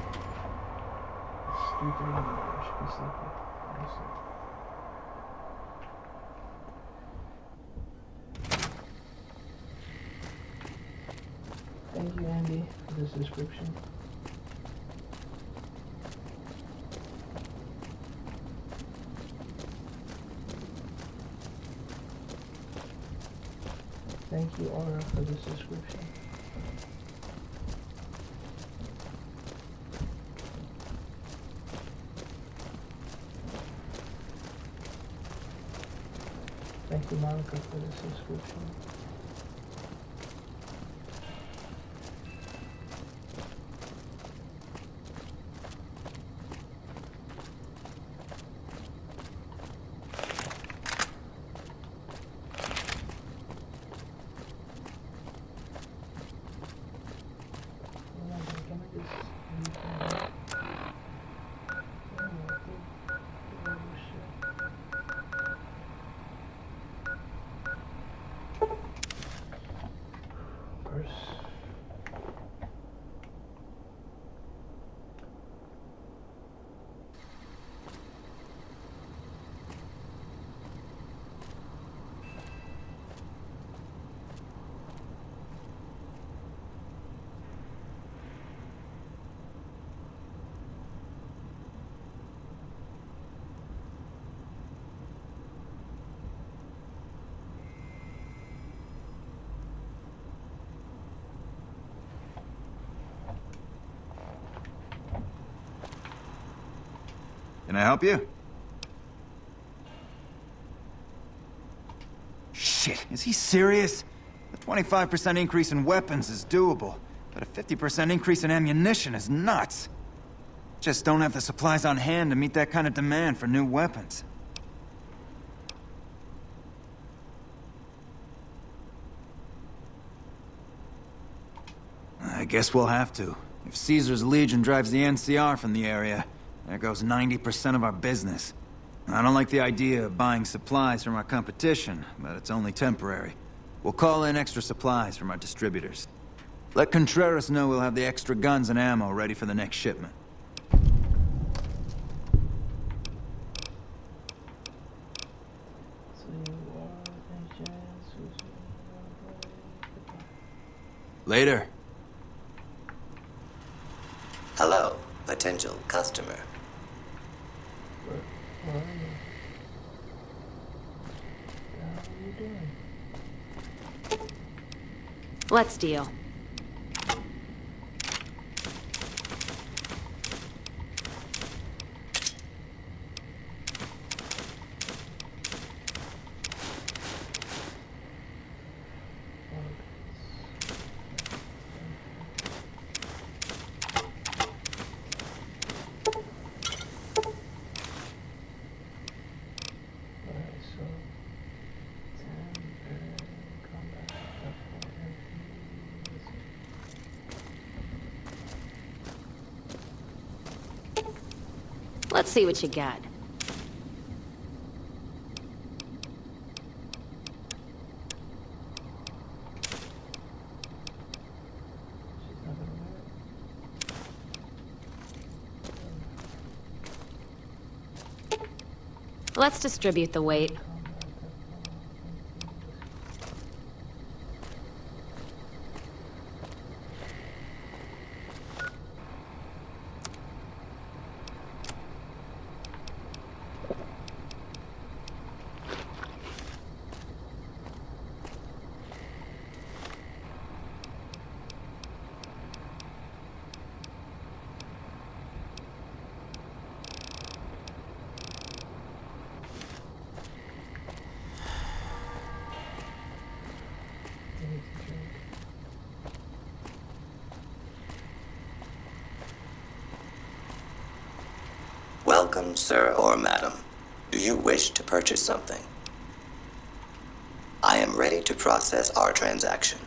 It's 3:30 in the morning. I should be sleeping. Honestly. Thank you, Andy, for this description. Thank you, Aura, for this description. Thank you, Monica, for this description. Can I help you? Shit, is he serious? A 25% increase in weapons is doable, but a 50% increase in ammunition is nuts. Just don't have the supplies on hand to meet that kind of demand for new weapons. I guess we'll have to. If Caesar's Legion drives the NCR from the area, there goes 90% of our business. I don't like the idea of buying supplies from our competition, but it's only temporary. We'll call in extra supplies from our distributors. Let Contreras know we'll have the extra guns and ammo ready for the next shipment. Later. Hello, potential customer. Where are you? What the hell are you doing? Let's deal. Let's see what you got. Let's distribute the weight. Welcome, sir or madam. Do you wish to purchase something? I am ready to process our transaction.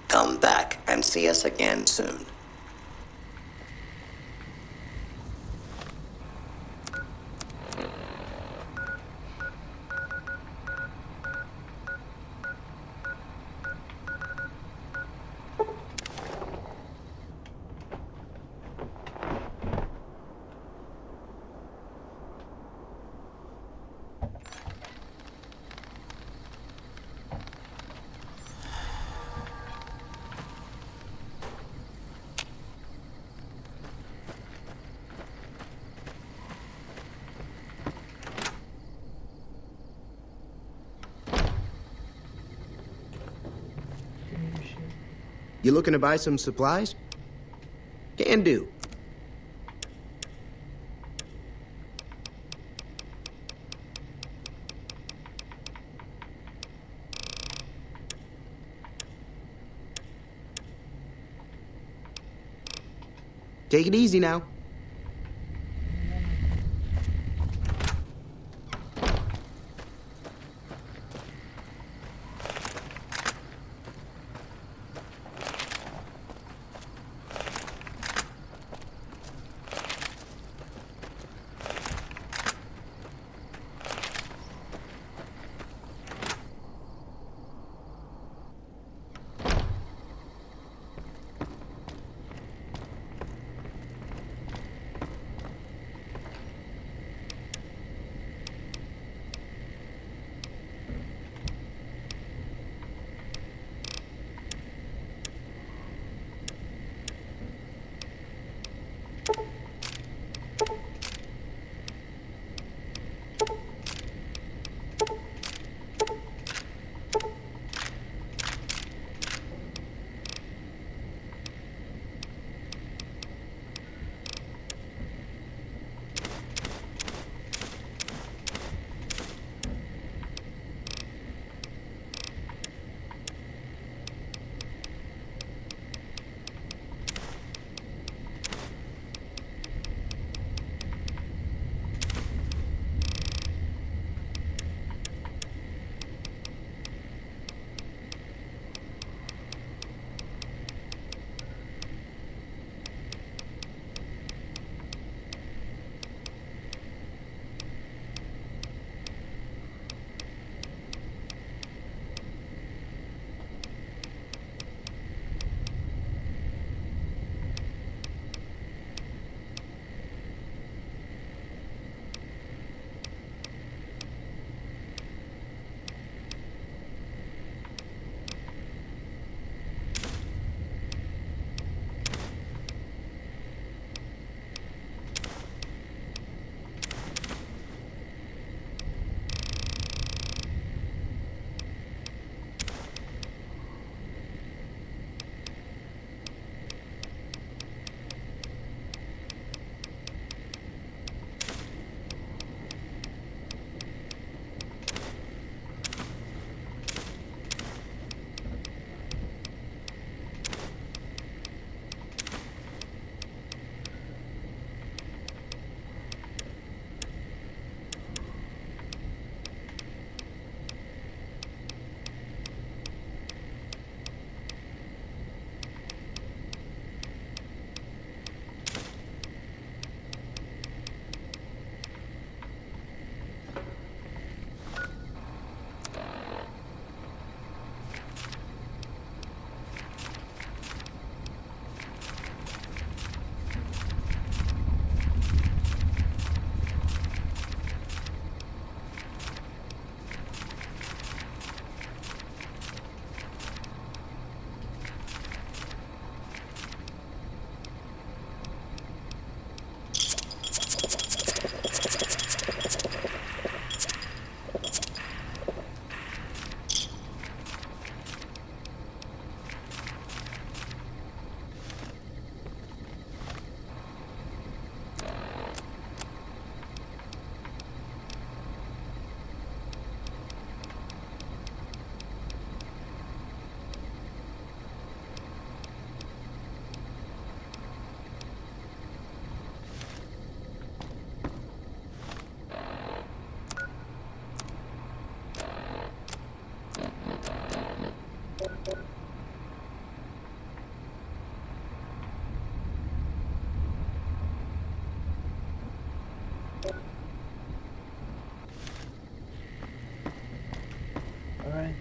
Come back and see us again soon. You looking to buy some supplies? Can do. Take it easy now.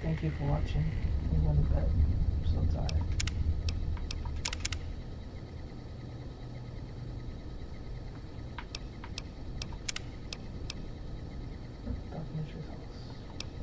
Thank you for watching. I'm going to bed.